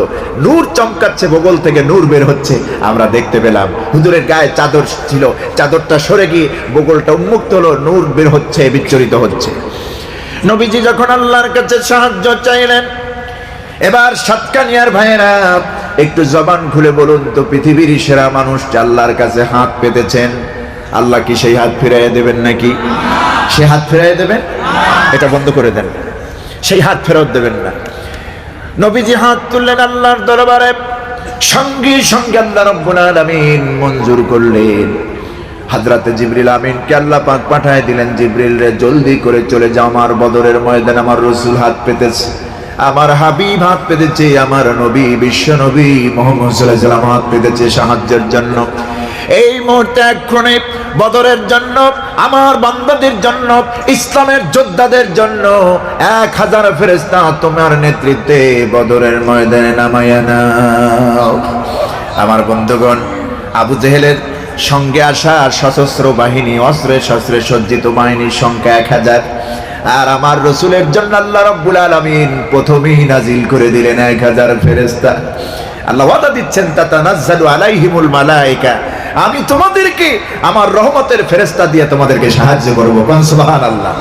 নূর চমকাচ্ছে, বগল থেকে নূর বের হচ্ছে, আমরা দেখতে পেলাম। হুজুরের গায়ে চাদর ছিল, চাদরটা সরে গিয়ে বগলটা উন্মুক্ত হলো, নূর বের হচ্ছে, বিচ্ছুরিত হচ্ছে। নবীজি যখন আল্লাহর কাছে সাহায্য চাইলেন, এবার সাতকানিয়ার ভাইয়েরা একটু জবান খুলে বলুন তো, পৃথিবীর সেরা মানুষ আল্লাহর কাছে হাত পেতেছেন, আল্লাহ কি সেই হাত ফিরাইয়া দেবেন নাকি? সে হাত ফিরাইয়া দেবেন? এটা বন্ধ করে দেন, সেই হাত ফেরত দেবেন না। নবীজি হাত তুললেন আল্লাহর দরবারে, সঙ্গে সঙ্গে আল্লাহ রাব্বুল আলামিন মঞ্জুর করলেন। হযরতে জিবরিল আমিনকে আল্লাহ পাক পাঠায় দিলেন, জিবরিল রে জলদি করে চলে যাও, আমার বদরের ময়দানে আমার রাসূল হাত পেতেছে, আমার হাবিব হাত পেতেছে, আমার নবী বিশ্ব নবী মুহাম্মদ সাল্লাল্লাহু আলাইহি ওয়াসাল্লাম হাত পেতেছে সাহায্যের জন্য। এই মুহূর্তে এক্ষুনি বদরের জন্য, আমার বান্দাদের জন্য, ইসলামের যোদ্ধাদের জন্য 1000 ফেরেশতা তোমার নেতৃত্বে বদরের ময়দানে নামায়া নাও। আমার বন্ধুগণ, আবু জেহেলের সঙ্গে আসা সশস্ত্র বাহিনী, অস্ত্রে শস্ত্রে সজ্জিত বাহিনীর সংখ্যা 1000। আর আমার রসুলের জন্য আল্লাহ রাব্বুল আলামিন প্রথমেই নাজিল করে দিলেন 1000 ফেরেশতা। আল্লাহ ওয়াদা দিচ্ছেন, তাতানাজ্জালু আলাইহিমুল মালায়েকা, আমি তোমাদেরকে আমার রহমতের ফেরেশতা দিয়ে তোমাদেরকে সাহায্য করব। কোন সুবহানাল্লাহ।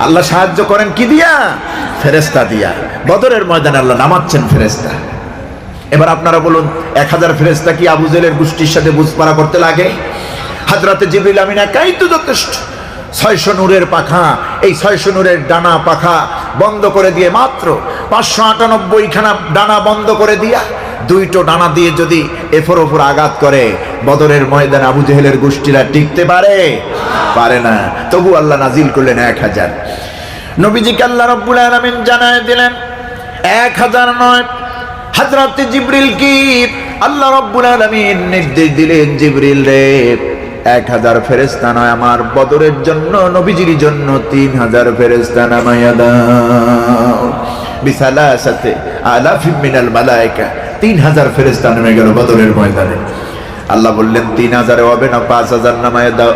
আল্লাহ সাহায্য করেন কি দিয়া? ফেরেশতা দিয়া। বদরের ময়দানে আল্লাহ নামাচ্ছেন ফেরেশতা। এবার আপনারা বলুন, 1000 ফেরেশতা কি আবু জেহেলের গোষ্ঠীর সাথে বুঝপাড়া করতে লাগে? হযরতে জিবরিল আমিন একাই তো যথেষ্ট। 600 নূরের পাখা, এই 600 নূরের ডানা পাখা বন্ধ করে দিয়ে, মাত্র 598 খানা ডানা বন্ধ করে দিয়া, 2টো ডানা দিয়ে যদি এফর ওপর আঘাত করে, বদরের ময়দানে আবু জেহেলের গোষ্ঠীরা টিকতে পারে না। তবু আল্লাহ নাজিল করলেন 1000। নবীজিকে আল্লাহ রাব্বুল আলামিন জানায় দিলেন 1000 নয়। হযরত জিবরিল কি আল্লাহ রাব্বুল আলামিন নির্দেশ দিলেন, জিবরিল রে 1000 ফেরেশতা নয়, আমার বদরের জন্য নবীজির জন্য 3000 ফেরেশতা নামাইয়া দাও। বিসালাসাতে আলাফিম মিনাল মালায়েকা, 3000 ফেরেশতা নেমে গেল বদরের ময়দানে। আল্লাহ বললেন 3000 হবে না, 5000 নামাইয়া দাও।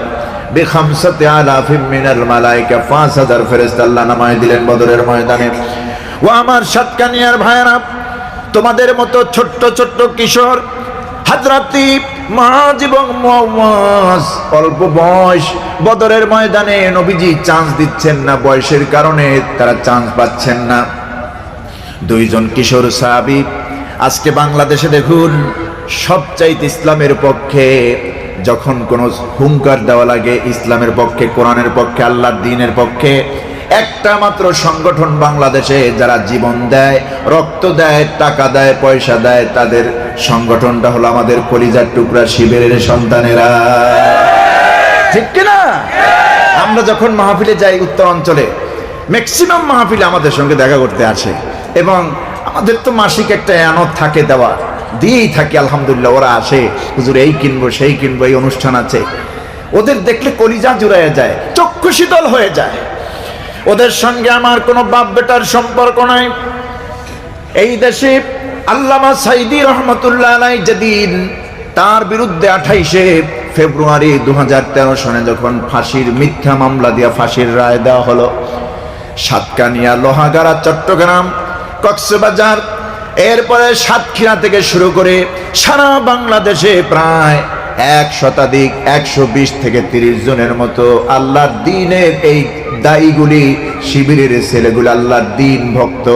বিখামসাতে আলাফিম মিনাল মালায়েকা, 5000 ফেরেশতা আল্লাহ নামায় দিলেন বদরের ময়দানে। ও আমার সাতকানিয়ার ভাইরা, তোমাদের মতো ছোট্ট ছোট্ট কিশোর হযরতে মুআজ এবং মুআওয়াজ, অল্প বয়স, বদরের ময়দানে নবীজি চান্স দিচ্ছেন না, বয়সের কারণে তারা চান্স পাচ্ছেন না। 2 জন কিশোর সাহাবী আজকে বাংলাদেশে দেখুন, সবচাইতে ইসলামের পক্ষে যখন কোনো হুঙ্কার দেওয়া লাগে, ইসলামের পক্ষে, কোরআনের পক্ষে, আল্লাহর দ্বীনের পক্ষে, একটা মাত্র সংগঠন বাংলাদেশে যারা জীবন দেয়, রক্ত দেয়, টাকা দেয়, পয়সা দেয়, তাদের সংগঠনটা হলো আমাদের কলিজার টুকরা শিবিরের সন্তানেরা। ঠিক কিনা? আমরা যখন মাহফিলে যাই উত্তর অঞ্চলে, ম্যাক্সিমাম মাহফিলে আমাদের সঙ্গে দেখা করতে আসে, এবং আমাদের তো মাসিক একটা এনদ থাকে, দেওয়া দিয়েই থাকে আলহামদুলিল্লাহ। ওরা আসে, হুজুর এই কিনবো সেই কিনবো, এই অনুষ্ঠান আছে। ওদের দেখলে কলিজা জুড়াইয়া যায়, চক্ষু শীতল হয়ে যায়। ওদের সঙ্গে আমার কোনো বাপ বেটার সম্পর্ক নাই। এই দেশে আল্লামা সাইদি রহমতুল্লাহ আলাইহি যেদিন তার বিরুদ্ধে 28শে ফেব্রুয়ারি 2013 সনে যখন ফাঁসির মিথ্যা মামলা দিয়ে ফাঁসির রায় দেওয়া হলো, সাতকানিয়া, লোহাগাড়া, চট্টগ্রাম, কক্সবাজার, এরপরে সাতক্ষীরা থেকে শুরু করে সারা বাংলাদেশে প্রায় 1 শতাধিক 120 থেকে 30 জনের মতো আল্লাহর দ্বীনের এই দায়ীগুলি, শিবিরের ছেলেগুলো, আল্লাহর দ্বীন ভক্ত,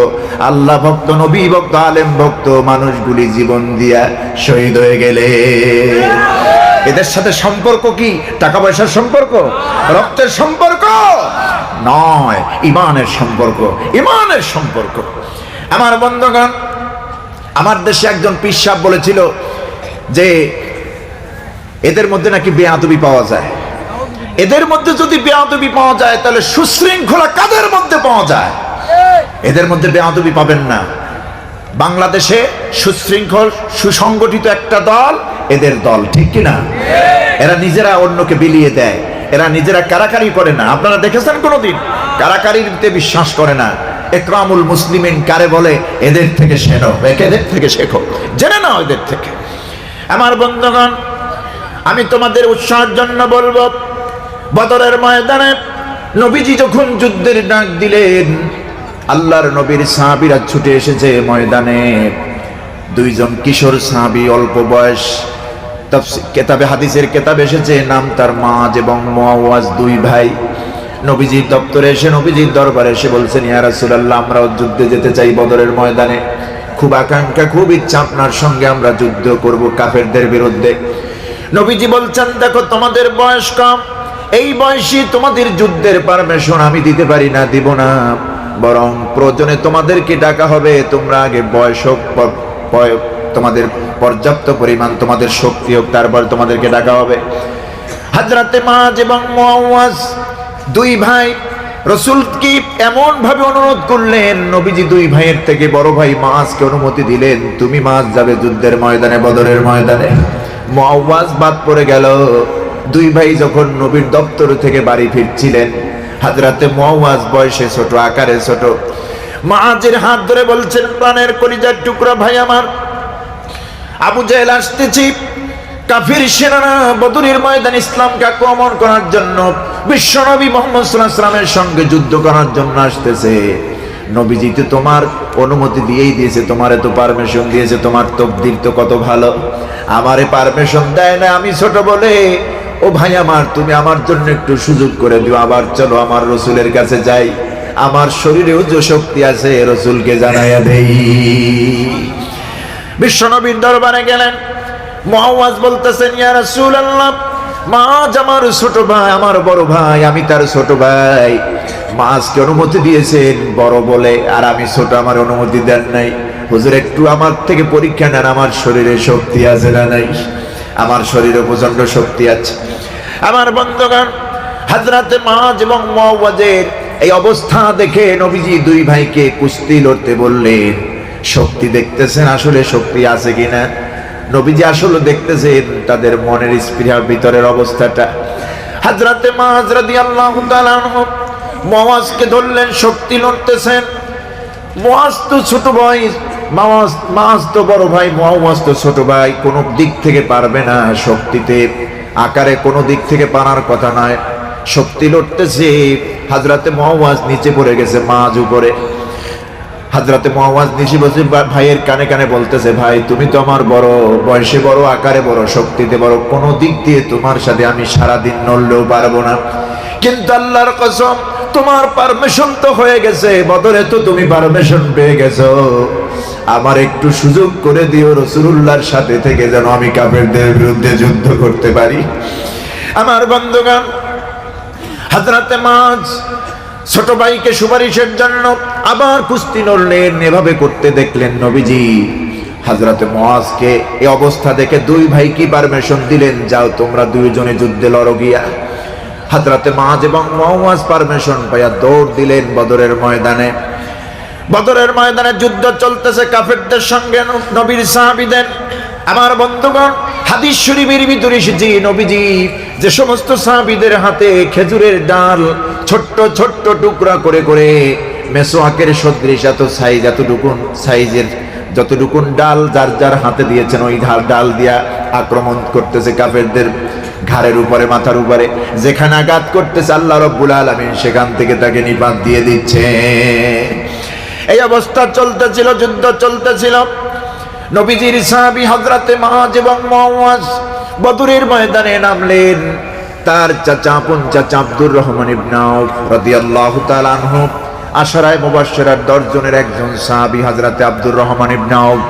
আল্লাহ ভক্ত, নবী ভক্ত, আলেম ভক্ত মানুষগুলি জীবন দিয়া শহীদ হয়ে গেলে। এদের সাথে সম্পর্ক কি টাকা পয়সার সম্পর্ক, রক্তের সম্পর্ক নয়, ইমানের সম্পর্ক, ইমানের সম্পর্ক। আমার বন্ধুগণ, আমার দেশে একজন পীর সাহেব বলেছিল যে এদের মধ্যে নাকি বেয়াদবি পাওয়া যায়। এদের মধ্যে যদি বেয়াদবি পাওয়া যায়, তাহলে সুশৃঙ্খলা কাদের মধ্যে পাওয়া যায়? এদের মধ্যে বেয়াদবি পাবেন না। বাংলাদেশে সুশৃঙ্খল সুসংগঠিত একটা দল এদের দল, ঠিক কিনা? এরা নিজেরা অন্যকে বিলিয়ে দেয়, এরা নিজেরা কারাকারি করে না। আপনারা দেখেছেন কোনোদিন? কারাকারিতে বিশ্বাস করে না। ইকরামুল মুসলিমিন কারে বলে? এদের থেকে শেখো, এদের থেকে শেখো, জেনে নাও এদের থেকে। আমার বন্ধুগণ, আমি তোমাদের উৎসাহের জন্য বলবো, বদরের ময়দানে নবীজি যখন যুদ্ধের ডাক দিলেন, আল্লাহর নবীর সাহাবীরা ছুটে এসেছে ময়দানে। 2 জন কিশোর সাহাবী, অল্প বয়স, কেতাবে হাদিসের কেতাবে এসেছে নাম তার মুআজ এবং মুআওয়াজ, 2 ভাই। নবীজির দপ্তরে এসে, নবীজির দরবারে এসে বলছেন, ইয়া রাসূলুল্লাহ, আমরাও যুদ্ধে যেতে চাই বদরের ময়দানে, খুব আকাঙ্ক্ষা, খুব ইচ্ছা আপনার সঙ্গে আমরা যুদ্ধ করব কাফেরদের বিরুদ্ধে। নবীজি বলছেন, দেখো তোমাদের বয়স কম, এই বয়সে তোমাদের যুদ্ধের পারমিশন আমি দিতে পারি না, দিব না, বরং প্রয়োজনে তোমাদেরকে ডাকা হবে, তোমরা আগে বয়স হোক, তোমাদের পর্যাপ্ত পরিমাণ তোমাদের শক্তি হোক, তারপর তোমাদেরকে ডাকা হবে। হযরতে মুআজ এবং মুআওয়াজ 2 ভাই রাসূল কি এমন ভাবে অনুরোধ করলেন, নবীজি 2 ভাইয়ের থেকে বড় ভাই মুআজকে অনুমতি দিলেন, তুমি মুআজ যাবে যুদ্ধের ময়দানে, বদরের ময়দানে। মুআওয়াজ বাদ পড়ে গেল। 2 ভাই যখন নবীর দপ্তর থেকে বাড়ি ফিরছিলেন, হযরতে মুআওয়াজ বয়সে ছোট, আকারে ছোট, মুআজের হাত ধরে বলছেন, প্রাণের কলিজার টুকরা ভাই আমার, আবু জেহেল আসতেছি, কাফির সেনারা বদরের ময়দানে ইসলামকে আক্রমণ করার জন্য বিশ্বনবী মুহাম্মদ সাল্লাল্লাহু আলাইহি ওয়াসাল্লামের সঙ্গে যুদ্ধ করার জন্য আসতেছে। নবীজি তো তোমার অনুমতি দিয়েই দিয়েছে, তোমারে তো পারমিশন দিয়েছে, তোমার তকদির তো কত ভালো। আমারে পারমিশন দেয় না আমি ছোট বলে, ও ভাই আমার তুমি আমার জন্য একটু সুযোগ করে দিও, আবার চলো আমার রসুলের কাছে যাই, আমার শরীরেও যে শক্তি আছে রসুলকে জানাইয়া দেই। বিশ্বনবীর দরবারে গেলেন। মুআওয়াজ বলতেছেন, ইয়া রাসূলুল্লাহ, মাআজ আমার ছোট ভাই, আমার বড় ভাই, আমি তার ছোট ভাই। মাআজকে অনুমতি দিয়েছেন বড় বলে, আর আমি ছোট, আমার অনুমতি দেন নাই। হুজুর একটু আমার থেকে পরীক্ষা নেন, আমার শরীরে শক্তি আছে না নাই? আমার শরীরে প্রচন্ড শক্তি আছে। আমার বন্ধুগণ, হযরতে মাআজ এবং মুআওয়াজের এই অবস্থা দেখে নবীজি দুই ভাইকে কুস্তি লড়তে বললেন। শক্তি দেখতেছেন, আসলে শক্তি আছে কিনা। নবীজি আসলে দেখতেছেন তাদের মনের স্পৃহা, ভিতরের অবস্থাটা। হযরতে মুআজ রাদিয়াল্লাহু তাআলা আনহু মুআজকে ধরলেন, শক্তি লড়তেছেন। মুআজ তো ছোট ভাই, মুআজ তো বড় ভাই, মুআজ তো ছোট ভাই, কোন দিক থেকে পারবে না। শক্তিতে আকারে কোনো দিক থেকে পারার কথা নয়। শক্তি লড়তেছে, হযরতে মুআজ নিচে পড়ে গেছে, মুআজ উপরে। হযরতে মুআজ নিচে বসে ভাইয়ের কানে কানে বলতেছে, ভাই তুমি তো আমার বড়, বয়সে বড়, আকারে বড়, শক্তিতে বড়, কোনো দিক দিয়ে তোমার সাথে আমি সারাদিন নড়লেও পারবো না। কিন্তু আল্লাহর কসম, তোমার পারমিশন তো হয়ে গেছে, বদরে তো তুমি পারমিশন পেয়ে গেছো, আমার একটু সুযোগ করে দিও রাসূলুল্লাহর সাথে থেকে, যেন আমি কাফেরদের বিরুদ্ধে যুদ্ধ করতে পারি। আমার বন্ধুগণ, হযরতে মুআজ ছোট ভাইকে সুপারিশের জন্য আবার কুস্তি লড়লেন। এভাবে করতে দেখলেন নবীজি হযরতে মুআজকে এই অবস্থা দেখে দুই ভাই কি পারমিশন দিলেন, যাও তোমরা দুইজনে যুদ্ধে লড়ো গিয়া। হযরতে মুআজ এবং মুআজ পারমিশন পাইয়া দৌড় দিলেন বদরের ময়দানে। বদরের ময়দানে যুদ্ধ চলতেছে কাফেরদের সঙ্গে নবীর সাহাবীদের। আমার বন্ধুগণ, হাদিস শরীফের ভিতরে এসেছে নবীজি যে সমস্ত সাহাবীদের হাতে খেজুরের ডাল ছোট্ট ছোট্ট টুকরা করে করে মেসোয়াকের সদৃশ এত সাইজ, এতটুকুন সাইজের যতটুকুন ডাল যার যার হাতে দিয়েছেন, ওই ডাল দিয়া আক্রমণ করতেছে কাফেরদের ঘাড়ের উপরে, মাথার উপরে। যেখানে আঘাত করতেছে আল্লাহ রাব্বুল আলামিন সেখান থেকে তাকে নিপাত দিয়ে দিচ্ছে। এই অবস্থা চলতেছিল, যুদ্ধ চলতেছিল। নবীজির সাহাবী হযরতে মুআজ এবং মুআওয়াজ বদরের ময়দানে নামলেন। তার চাচা, আপন চাচা আব্দুর রহমান ইবনে আউফ রাদিয়াল্লাহু তাআলা আনহু, আশারায়ে মুবাশশিরার 10 জনের একজন সাহাবী হযরতে আব্দুর রহমান ইবনে আউফ,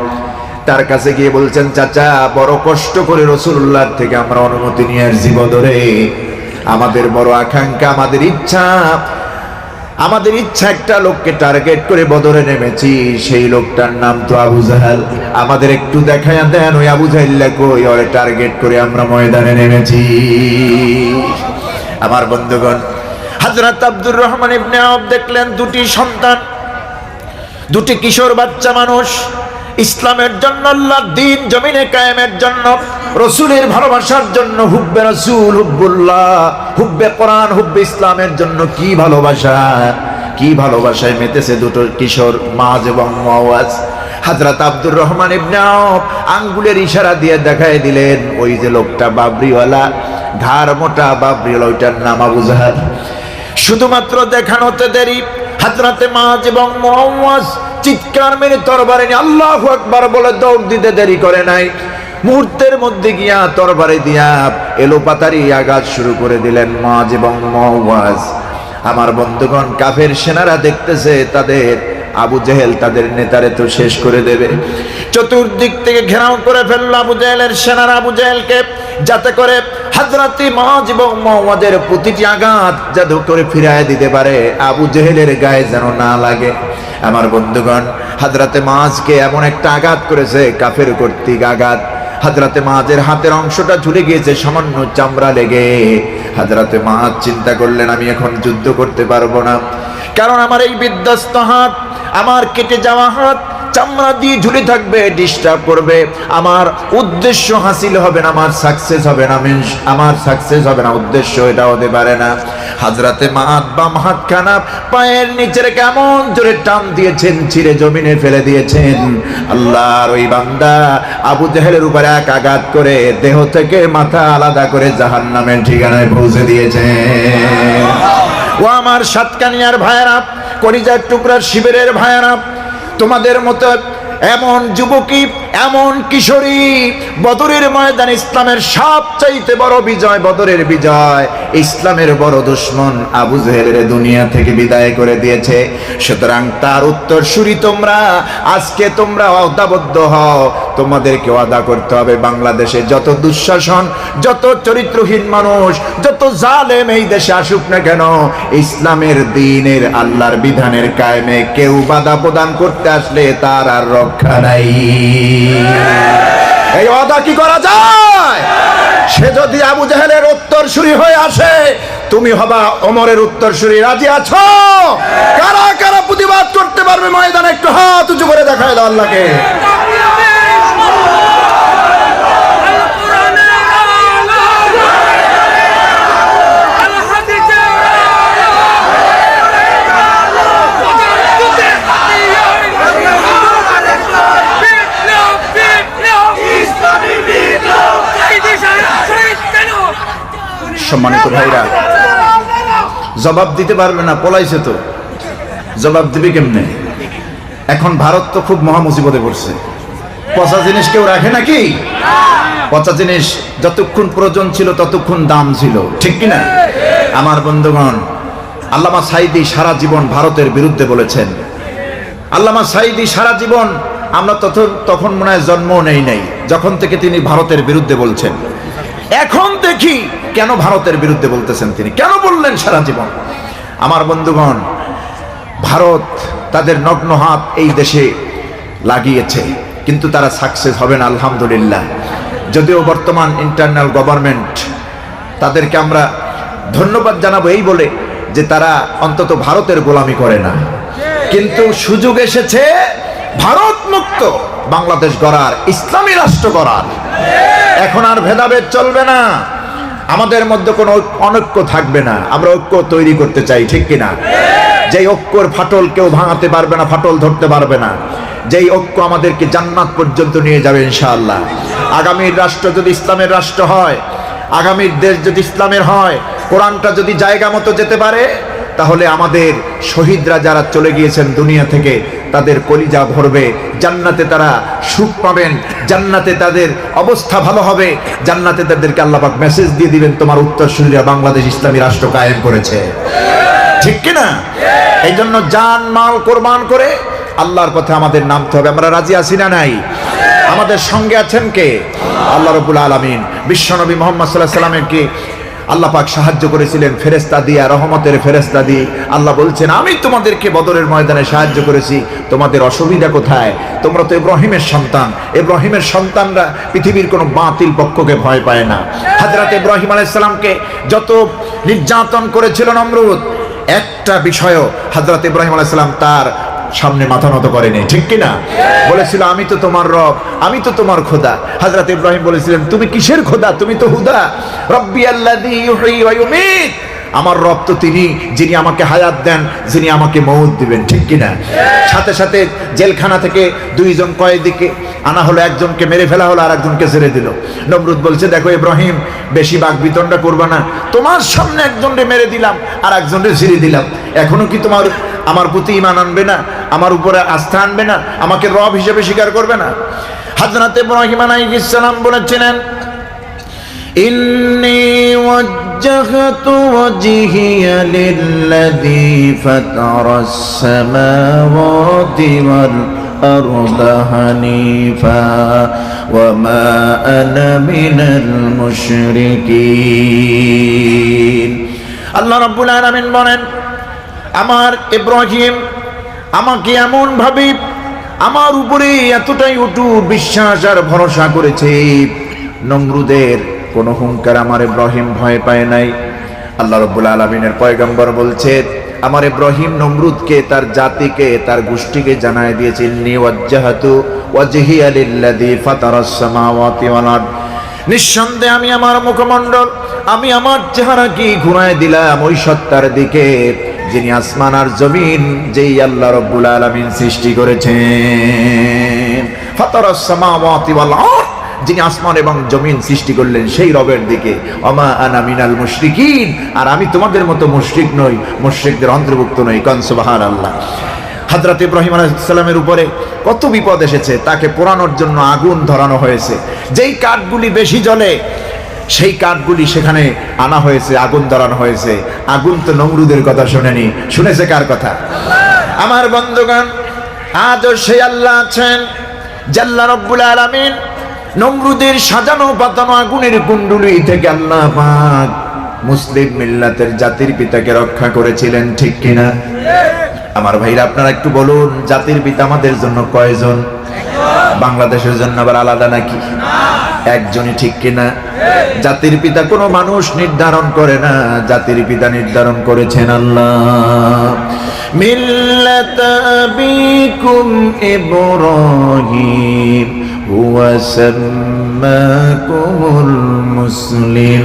তার কাছে গিয়ে বলছেন, চাচা বড় কষ্ট করে রাসূলুল্লাহর থেকে আমরা অনুমতি নিয়ে আসছি বদরে। আমাদের বড় আকাঙ্ক্ষা, আমাদের ইচ্ছা একটা লোককে টার্গেট করে বদরে নেমেছি, সেই লোকটার নাম তো আবু জাহাল। আমাদের একটু দেখায়া দেন ওই আবু জাহিল্লা কই, ওরে টার্গেট করে আমরা ময়দানে নেমেছি। আমার বন্ধুগণ, হযরত আব্দুর রহমান ইবনে আউফ দেখলেন দুটি সন্তান, দুটি কিশোর বাচ্চা মানুষ ইসলামের জন্য, আল্লাহর দ্বীন জমিনে কায়েমের জন্য, রাসূলের ভালোবাসার জন্য, হুব্বে রাসূল, হুব্বুল্লাহ, হুব্বে কোরআন, হুব্বে ইসলামের জন্য কি ভালোবাসা, কি ভালোবাসায় মেতেছে দুটো কিশোর মুআজ এবং মুআওয়াজ। হযরত আব্দুর রহমান ইবনে আউফ আঙ্গুলের ইশারা দিয়ে দেখায় দিলেন, ওই যে লোকটা বাবরিওয়ালা, ঘাড় মোটা বাবরিওয়ালা, ওইটার নাম আবু জাহাল। শুধুমাত্র দেখানোতে দেরি, হযরতে মুআজ এবং মুআওয়াজ চিৎকার মেরে তরবারি নিয়ে আল্লাহু আকবার বলে দৌড় দিতে দেরি করে নাই। মুহূর্তের মধ্যে গিয়া তরবারি দিয়া এলোপাতারি আঘাত শুরু করে দিলেন মুআজ এবং মুআওয়াজ। আমার বন্ধুগণ, কাফের সেনারা দেখতেছে তাদের আবু জেহেল তাদের নেতারে তো শেষ করে দেবে। চতুর্দিক থেকে ঘেরাও করে ফেলল আবু জেহেলের সেনারা আবু জেহেলকে, যাতে করে হযরতে মুআজ এবং মুআওয়াজের প্রতিটি আঘাত জাদু করে ফিরায় দিতে পারে, আবু জেহেলের গায়ে যেন না লাগে। আমার বন্ধুগণ, হযরতে মুআজকে এমন একটা আঘাত করেছে, কাফের কর্তৃক আঘাত। হযরতে মুআজের হাতের অংশটা ঝুলে গিয়েছে, সামান্য চামড়া লেগে। হযরতে মুআজ চিন্তা করলেন, আমি এখন যুদ্ধ করতে পারবো না, কারণ আমার এই বিধ্বস্ত হাত, আমার কেটে যাওয়া হাত চামড়া দিয়ে ঝুলে থাকবে, ডিস্টার্ব করবে, আমার উদ্দেশ্য হাসিল হবে না, আমার সাকসেস হবে না, আমার সাকসেস হবে না, উদ্দেশ্য এটা হতে পারে না। হযরতে মাআদ বাম হাতখানা পায়ের নিচের কেমন জোরে টান দিয়েছেন, ছিঁড়ে জমিনে ফেলে দিয়েছেন। আল্লাহর ওই বান্দা আবু জেহেলের উপরে এক আঘাত করে দেহ থেকে মাথা আলাদা করে জাহান্নামের ঠিকানায় পৌঁছে দিয়েছে। ও আমার সাতকানিয়ার ভাইয়েরা, কলিজার টুকরার শিবিরের ভাইয়েরা, তোমাদের মতো এমন যুবকী, এমন কিশোরী বদরের ময়দান ইসলামের সবচাইতে বড় বিজয়, বদরের বিজয় ইসলামের বড় দুশমন আবু জেহেলের দুনিয়া থেকে বিদায় করে দিয়েছে। সুতরাং তার উত্তরসূরি তোমরা, আজকে তোমরা ওয়াদাবদ্ধ হও, তোমাদেরকে ওয়াদা করতে হবে বাংলাদেশে যত দুঃশাসন, যত চরিত্রহীন মানুষ, যত জালেম এই দেশে আসুক না কেন, ইসলামের দ্বীনের আল্লাহর বিধানের কায়েমে কেউ বাধা প্রদান করতে আসলে তার আর রক্ষা নাই। এই ওয়াদা কি করা যায়? সে যদি আবু জেহেলের উত্তরসূরি হয়ে আসে, তুমি হবা ওমরের উত্তরসূরি। রাজি আছো? কারা কারা প্রতিবাদ করতে পারবে ময়দানে একটু হাত উঁচু করে দেখায় দাও আল্লাহকে। সম্মানিত ভাইরা, জবাব দিতে পারবে না, পলাইছে তো, জবাব দিবে কেমনে? এখন ভারত তো খুব মহা মুসিবতে পড়ছে। পচা জিনিস কেউ রাখে নাকি? পচা জিনিস যতক্ষণ প্রয়োজন ছিল ততক্ষণ দাম ছিল, ঠিক কিনা? আমার বন্ধুগণ, আল্লামা সাঈদী সারা জীবন ভারতের বিরুদ্ধে বলেছেন। আল্লামা সাঈদী সারা জীবন, আমরা তখন মনে হয় জন্মও নেই নাই যখন থেকে তিনি ভারতের বিরুদ্ধে বলছেন। এখন দেখি কেন ভারতের বিরুদ্ধে বলতেছেন তিনি, কেন বললেন সারা জীবন? আমার বন্ধুগণ, ভারত তাদের নগ্ন হাত এই দেশে লাগিয়েছে, কিন্তু তারা সাকসেস হবে না আলহামদুলিল্লাহ। যদিও বর্তমান ইন্টারনাল গভর্নমেন্ট, তাদেরকে আমরা ধন্যবাদ জানাবো এই বলে যে তারা অন্তত ভারতের গোলামি করে না, কিন্তু সুযোগ এসেছে ভারত মুক্ত বাংলাদেশ গড়ার, ইসলামী রাষ্ট্র গড়ার। এখন আর ভেদাভেদ চলবে না, আমাদের মধ্যে কোনো অনৈক্য থাকবে না, আমরা ঐক্য তৈরি করতে চাই, ঠিক কিনা? যেই ঐক্যর ফাটল কেউ ভাঙাতে পারবে না, ফাটল ধরতে পারবে না, যেই ঐক্য আমাদেরকে জান্নাত পর্যন্ত নিয়ে যাবে ইনশাআল্লাহ। আগামীর রাষ্ট্র যদি ইসলামের রাষ্ট্র হয়, আগামীর দেশ যদি ইসলামের হয়, কোরআনটা যদি জায়গা মতো যেতে পারে, তাহলে আমাদের শহীদরা যারা চলে গিয়েছেন দুনিয়া থেকে, তাদের কলিজা ভরবে, জান্নাতে তারা সুখ পাবেন, জান্নাতে তাদের অবস্থা ভালো হবে, জান্নাতে তাদেরকে আল্লাহ পাক মেসেজ দিয়ে দিবেন, তোমার উত্তরসূরিরা বাংলাদেশ ইসলামী রাষ্ট্র কায়েম করেছে, ঠিক কিনা? এই জন্য জান মাল কোরবান করে আল্লাহর পথে আমাদের নামতে হবে। আমরা রাজি আছি না নাই? আমাদের সঙ্গে আছেন কে? আল্লাহ রাব্বুল আলামিন বিশ্বনবী মুহাম্মদ সাল্লাল্লাহু আলাইহি ওয়াসাল্লামকে আল্লাহ পাক সাহায্য করেছিলেন ফেরেশতা দিয়ে, রহমতের ফেরেশতা দিয়ে। আল্লাহ বলছেন, আমি তোমাদেরকে বদরের ময়দানে সাহায্য করেছি, তোমাদের অসুবিধা কোথায়? তোমরা তো ইব্রাহিমের সন্তান, ইব্রাহিমের সন্তানরা পৃথিবীর কোনো বাতিল পক্ষকে ভয় পায় না। হযরত ইব্রাহিম আলাইহিস সালামকে যত নির্যাতন করেছিল নমরুদ, একটা বিষয়ও হযরত ইব্রাহিম আলাইহিস সালাম তার সামনে মাথা নত করেনি, ঠিক কিনা? বলেছিল, আমি তো তোমার রব, আমি তো তোমার খোদা। হযরত ইব্রাহিম বলেছিলেন, তুমি কিসের খোদা? তুমি তো হুদা। রব্বি আল্লাযী ইউহয়ী ওয়া ইউমীত, আমার রব তো তিনি যিনি আমাকে হায়াত দেন, যিনি আমাকে মউত দিবেন, ঠিক কিনা? সাথে সাথে জেলখানা থেকে দুইজন কয়েদিকে আনা হলো, একজনকে মেরে ফেলা হলো, আর একজনকে ছেড়ে দিল। নমরুদ বলছে, দেখো ইব্রাহিম, বেশি বাক বিতণ্ডা করবা না, তোমার সামনে একজনকে মেরে দিলাম, আর একজনকে ছেড়ে দিলাম, এখনো কি তোমার আমার প্রতি ঈমান আনবে না? আমার উপরে আস্থা আনবে না? আমাকে রব হিসেবে স্বীকার করবে না? হযরত ইব্রাহিম আলাইহিস সালাম বলেছিলেন, ইন্নী ওয়াজ্জাহতু ওয়াজহিয়া লিল্লাযী ফাতারাস সামাওয়াতি ওয়াল আরদা হানিফা ওয়া মা আনা মিনাল মুশরিকিন। আল্লাহ রাব্বুল আলামিন বলেন, আমার ইব্রাহিম আমাকে এমন ভাবে আমার উপরে এতটাই অটুট বিশ্বাস আর ভরসা করেছে, নমরুদের কোন হুঙ্কার আমার ইব্রাহিম ভয় পায় নাই। আল্লাহ রাব্বুল আলামিনের পয়গম্বর বলছে, আমার ইব্রাহিম নমরুদকে, তার জাতিকে, তার গোষ্ঠীকে জানায় দিয়েছে, ইন্নী ওয়াজ্জাহাতু ওয়াজহিয়া লিল্লাযী ফাতারাস সামাওয়াতি ওয়াল আরদ, নিঃসন্দেহে আমি আমার মুখমণ্ডল, আমি আমার চেহারা কি ঘুরায় দিলাম ওই সত্তার দিকে যিনি আসমান আর জমিন, যেই আল্লাহ রাব্বুল আলামিন সৃষ্টি করেছেন। ফাতারাস সামাওয়াতি ওয়াল আরদ, যিনি আসমান এবং জমিন সৃষ্টি করলেন সেই রবের দিকে। ওমা আনা মিনাল মুশরিকিন, আর আমি তোমাদের মতো মুশরিক নই, মুশরিকদের অন্তর্ভুক্ত নই। কান সুবহানাল্লাহ। হযরত ইব্রাহিম আলাইহিস সালামের উপরে কত বিপদ এসেছে, তাকে পোড়ানোর জন্য আগুন ধরানো হয়েছে, যেই কাঠগুলি বেশি জ্বলে সেই কাঠগুলি সেখানে আনা হয়েছে, আগুন ধরানো হয়েছে। আগুন তো নমরুদের কথা শোনেনি, শুনেছে কার কথা? আমার বন্ধুগণ, আজও সেই আল্লাহ আছেন জাল্লা রব্বুল আলামিন নমরুদের সাজানো পাতানো আগুনের কুণ্ডুলি থেকে আল্লাহ পাক মুসলিম মিল্লাতের জাতির পিতাকে রক্ষা করেছিলেন, ঠিক কিনা? আমার ভাইরা, আপনারা একটু বলুন, জাতির পিতা আমাদের জন্য কয়জন? বাংলাদেশের জন্য আবার আলাদা নাকি? একজনই, ঠিক কিনা? জাতির পিতা কোনো মানুষ নির্ধারণ করে না, জাতির পিতা নির্ধারণ করেছেন আল্লাহ। মিল্লাতা আবিকুম ইব্রাহিম হুয়া সাম্মাকুমুল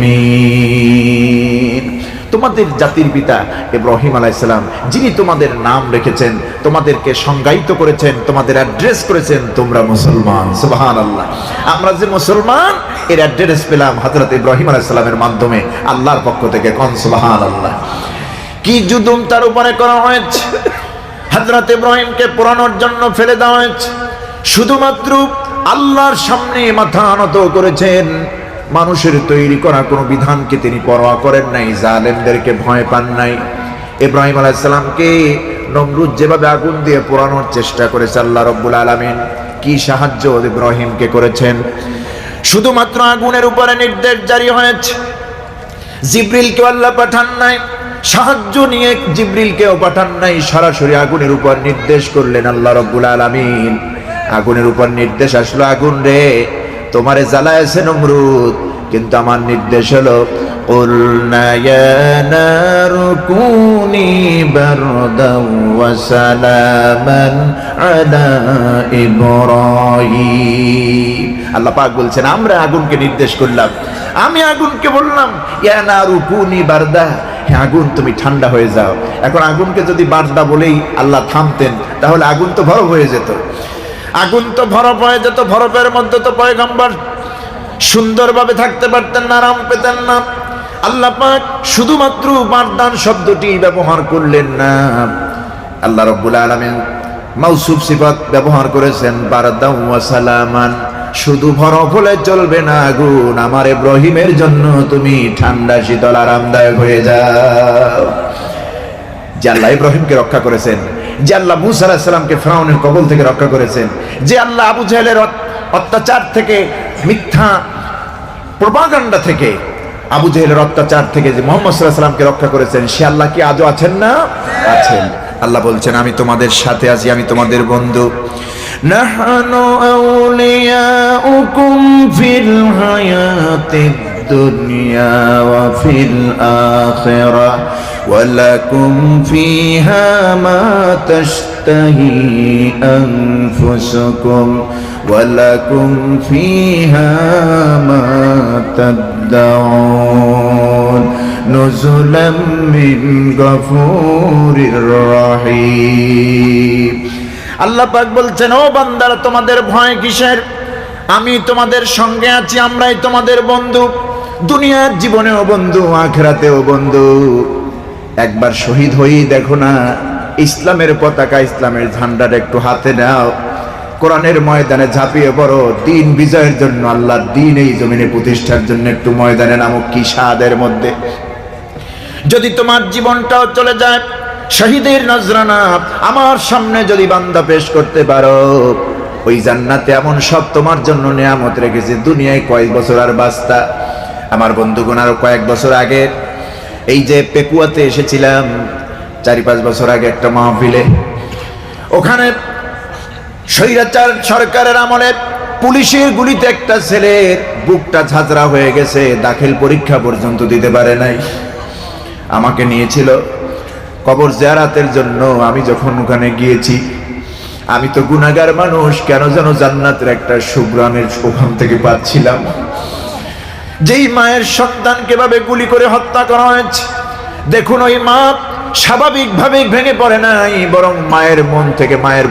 মুসলিমিন। তোমাদের জাতির পিতা ইব্রাহিম আলাইহিস সালাম, যিনি তোমাদের নাম রেখেছেন, তোমাদেরকে সংজ্ঞায়িত করেছেন, তোমাদের অ্যাড্রেস করেছেন, তোমরা মুসলমান। সুবহানাল্লাহ। আমরা যে মুসলমান এর অ্যাড্রেস পেলাম হযরত ইব্রাহিম আলাইহিস সালামের মাধ্যমে আল্লাহর পক্ষ থেকে। কোন সুবহানাল্লাহ। কি জুলুম তার উপরে করা হয়েছে! হযরত ইব্রাহিমকে পোড়ানোর জন্য ফেলে দেওয়া হয়েছে, শুধুমাত্র আল্লাহর সামনে মাথা নত করেছেন। মানুষের তৈরি করা কোনো বিধানকে তিনি পরোয়া করেন নাই, জালেমদেরকে ভয় পান নাই। ইব্রাহিম আলাইহিস সালামকে নমরুদ যেভাবে আগুন দিয়ে পোড়ানোর চেষ্টা করেছে, আল্লাহ রাব্বুল আলামিন কি সাহায্য ইব্রাহিমকে করেছেন! শুধুমাত্র আগুনের উপরে নির্দেশ জারি হয়েছে, জিবরিলকে আল্লাহ পাঠান নাই, সাহায্য নিয়ে জিবরিলকেও পাঠান নাই, সরাসরি আগুনের উপর নির্দেশ করলেন আল্লাহ রাব্বুল আলামিন। আগুনের উপর নির্দেশ আসলো, আগুন রে, তোমারে জ্বালায়েছে নমরুদ, কিন্তু আমার নির্দেশ হলো কুলনা ইয়া নারু কুনি বারদাও ওয়া সালামান আলা ইব্রাহিম। আল্লাহ পাক বলছেন, আমরা আগুনকে নির্দেশ করলাম, আমি আগুনকে বললাম ইয়া নারু কুনি বারদা, হে আগুন তুমি ঠান্ডা হয়ে যাও। এখন আগুনকে যদি বারদা বলেই আল্লাহ থামতেন, তাহলে আগুন তো বরফ হয়ে যেত। আগুন তো বরফ হয়ে যেত, বরফের মধ্যে তো পয়গম্বর সুন্দরভাবে থাকতে পারতেন না, আরাম পেতেন না। আল্লাহ পাক শুধুমাত্র বারদান শব্দটি ব্যবহার করলেন না, আল্লাহ রাব্বুল আলামিন মাউসুফ সিফাত ব্যবহার করেছেন, বারদাও ওয়া সালামান। শুধু বরফ হলে চলবে না, আগুন আমার ইব্রাহিমের জন্য তুমি ঠান্ডা শীতল আরামদায়ক হয়ে যাও। যে আল্লাহ ইব্রাহিমকে রক্ষা করেছেন, যে আল্লাহ মুসা আলাইহিস সালামকে ফিরআউনের কবল থেকে রক্ষা করেছেন, যে আল্লাহ আবু জাহেলের অত্যাচার থেকে, মিথ্যা প্রপাগান্ডা থেকে, আবু জাহেলের অত্যাচার থেকে যে মুহাম্মদ সাল্লাল্লাহু আলাইহি ওয়াসাল্লামকে রক্ষা করেছেন, সে আল্লাহ কি আজও আছেন না? আছেন। আল্লাহ বলছেন, আমি তোমাদের সাথে আছি, আমি তোমাদের বন্ধু। নাহনু আউলিয়াউকুম ফিল হায়াতিদ দুনিয়া ওয়া ফিল আখিরাহ ওয়া লাকুম ফিহা মা তাশতাহি আনফুসুকুম ওয়া লাকুম ফিহা মা তাদউন নুজুলাম মিন গফুরির রহিম। আল্লাহ পাক বলছেন, ও বান্দারা, তোমাদের ভয় কিসের? আমি তোমাদের সঙ্গে আছি, আমরাই তোমাদের বন্ধু। দুনিয়ার জীবনেও বন্ধু, আখিরাতেও বন্ধু। একবার শহীদ হয়েই দেখো না, ইসলামের পতাকা, ইসলামের ঝান্ডাটা একটু হাতে নাও, কোরআনের ময়দানে ঝাঁপিয়ে পড়ো, দিন বিজয়ের জন্য, আল্লাহর দিন এই জমিনে প্রতিষ্ঠার জন্য একটু ময়দানে নামো। কি স্বাদের মধ্যে! যদি তোমার জীবনটাও চলে যায়, শহীদের নজরানা আমার সামনে যদি বান্দা পেশ করতে পারো, ওই জান্নাতে এমন সব তোমার জন্য নিয়ামত রেখেছে, দুনিয়ায় কয়েক বছর আর বাঁচতা। আমার বন্ধুগণ, আরো কয়েক বছর আগে এই যে পেকুয়াতে এসেছিলাম, 4-5 বছর আগে একটা মাহফিলে, ওখানে স্বৈরাচার সরকারের আমলে পুলিশের গুলিতে একটা ছেলের বুকটা ঝাঁঝরা হয়ে গেছে, দাখিল পরীক্ষা পর্যন্ত দিতে পারে নাই। আমাকে নিয়েছিল, কবর জিয়ারাতের জন্য আমি যখন ওখানে গিয়েছি, আমি তো গুনাহগার মানুষ, কেন যেন জান্নাতের একটা সুঘ্রাণের ওখান থেকে পাচ্ছিলাম। যেই মায়ের সন্তানকে ভাবে গুলি করে হত্যা করা হয়েছে, দেখুন ওই মা স্বাভাবিকভাবে ভেঙে পড়ে নাই, বরং মায়ের মন থেকে, মায়ের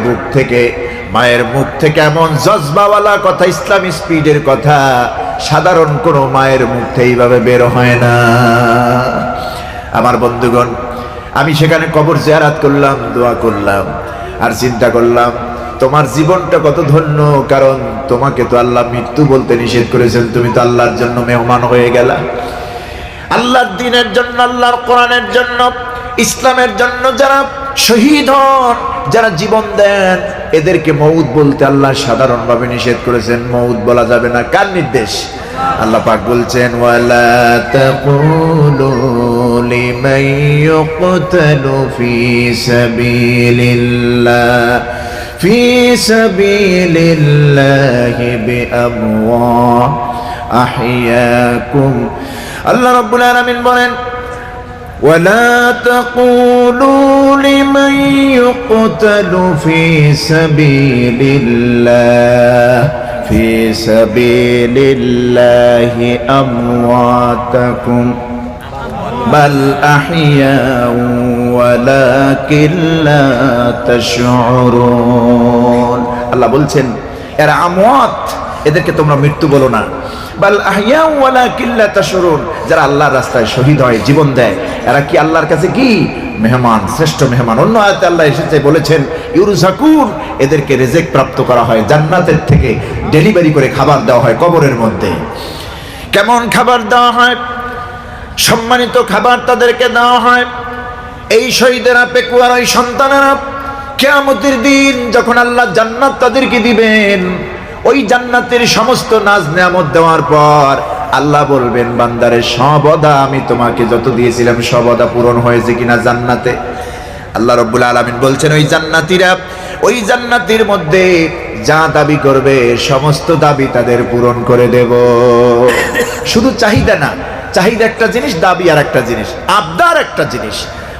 মুখ থেকে এমন জজবাওয়ালা কথা, ইসলামী স্পিডের কথা সাধারণ কোনো মায়ের মুখ থেকে এইভাবে বের হয় না। আমার বন্ধুগণ, আমি সেখানে কবর জিয়ারাত করলাম, দোয়া করলাম, আর চিন্তা করলাম তোমার জীবনটা কত ধন্য, কারণ তোমাকে তো আল্লাহ মৃত্যু বলতে নিষেধ করেছেন, তুমি তো আল্লাহর জন্য মেহমান হয়ে গেলা। আল্লাহর দ্বীনের জন্য, আল্লাহর কোরআনের জন্য, ইসলামের জন্য যারা শহীদ হন, যারা জীবন দেন, এদেরকে মউত বলতে আল্লাহ সাধারণভাবে নিষেধ করেছেন। মউত বলা যাবে না, কার নির্দেশ? আল্লাহ পাক বলছেন, ওয়ালা তাকুলু লিমান ইউকতালু ফি সাবিলিল্লাহি বিআমওয়াত আহইয়াকুম। আল্লাহ রাব্বুল আলামিন বলেন, ولا تقولوا لمن يقتل في سبيل الله أمواتكم بل أحياء ولكن لا تشعرون। আল্লাহ বলছেন এরা আমওয়াত, এদেরকে তোমরা মৃত্যু বলো না, বাল আহইয়া ওয়ালাকিন লা তাশউরুন, যারা আল্লাহর রাস্তায় শহীদ হয়, জীবন দেয়, এরা কি আল্লাহর কাছে কি মেহমান, শ্রেষ্ঠ মেহমান। অন্য আয়াতে আল্লাহ এসেছে বলেছেন ইউরজাকুন, এদেরকে রিজিক প্রাপ্ত করা হয়, জান্নাতের থেকে ডেলিভারি করে খাবার দেওয়া হয় কবরের মধ্যে। কেমন খাবার দেওয়া হয়? সম্মানিত খাবার তাদেরকে দেওয়া হয়। এই শহীদেরা, পেকুয়ার ওই সন্তানেরা কিয়ামতের দিন যখন আল্লাহ জান্নাত তাদেরকে দিবেন, ওই জান্নাতের সমস্ত নাজ নেয়ামত দেওয়ার পর আল্লাহ বলবেন, বান্দারে সব ওয়াদা আমি তোমাকে যত দিয়েছিলাম সব ওয়াদা পূরণ হয়েছে কিনা জান্নাতে? আল্লাহ রাব্বুল আলামিন বলছেন, ওই জান্নাতীরা ওই জান্নাতের মধ্যে যা দাবি করবে সমস্ত দাবি তাদের পূরণ করে দেব। শুধু চাহিদা না, চাহিদা একটা জিনিস, দাবি আর একটা জিনিস, আবদার একটা জিনিস।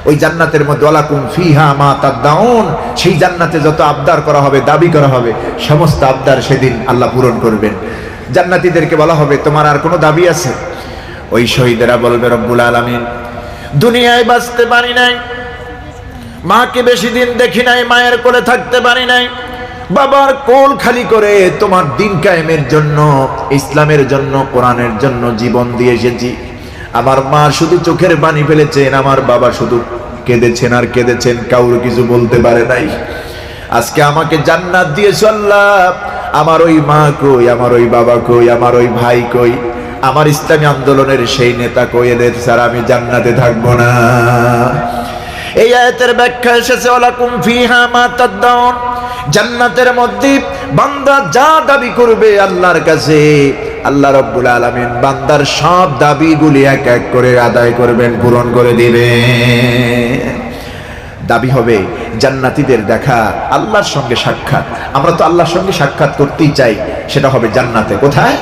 ওই জান্নাতের মধ্যে ওয়ালাকুম ফিহা মা তাদদাউন, সেই জান্নাতে যত আবদার করা হবে, দাবি করা হবে, সমস্ত আবদার সেদিন আল্লাহ পূরণ করবেন। জান্নাতীদেরকে বলা হবে, তোমার আর কোনো দাবি আছে? ওই শহীদেরা বলবে, রব্বুল আলামিন, দুনিয়ায় বাঁচতে পারি নাই, মাকে বেশি দিন দেখি নাই, মায়ের কোলে থাকতে পারি নাই, বাবার কোল খালি করে তোমার দিন কায়েমের জন্য, ইসলামের জন্য, কোরআনের জন্য জীবন দিয়ে এসেছি। আমার মা শুধু চোখের পানি ফেলেছেন, আমার বাবা শুধু কেঁদেছেন আর কেঁদেছেন, কাউর কিছু বলতে পারে নাই। আজকে আমাকে জান্নাত দিয়েছ আল্লাহ, আমার ওই মা কই, আমার ওই বাবা কই, আমার ওই ভাই কই, আমার ইসলামী আন্দোলনের সেই নেতা কই, এদের ছাড়া আমি জান্নাতে থাকবো না। এই আয়াতের ব্যাখ্যা এসেছে, ওয়ালাকুম ফিহা মা তাদদাউন, জান্নাতের মধ্যে বান্দা যা দাবি করবে আল্লাহর কাছে, আল্লাহ রাব্বুল আলামিন বান্দার সব দাবিগুলি এক এক করে আদায় করবেন, পূরণ করে দিবেন। দাবি হবে জান্নাতীদের দেখা, আল্লাহর সঙ্গে সাক্ষাৎ। আমরা তো আল্লাহর সঙ্গে সাক্ষাৎ করতেই চাই, সেটা হবে জান্নাতে। কোথায়?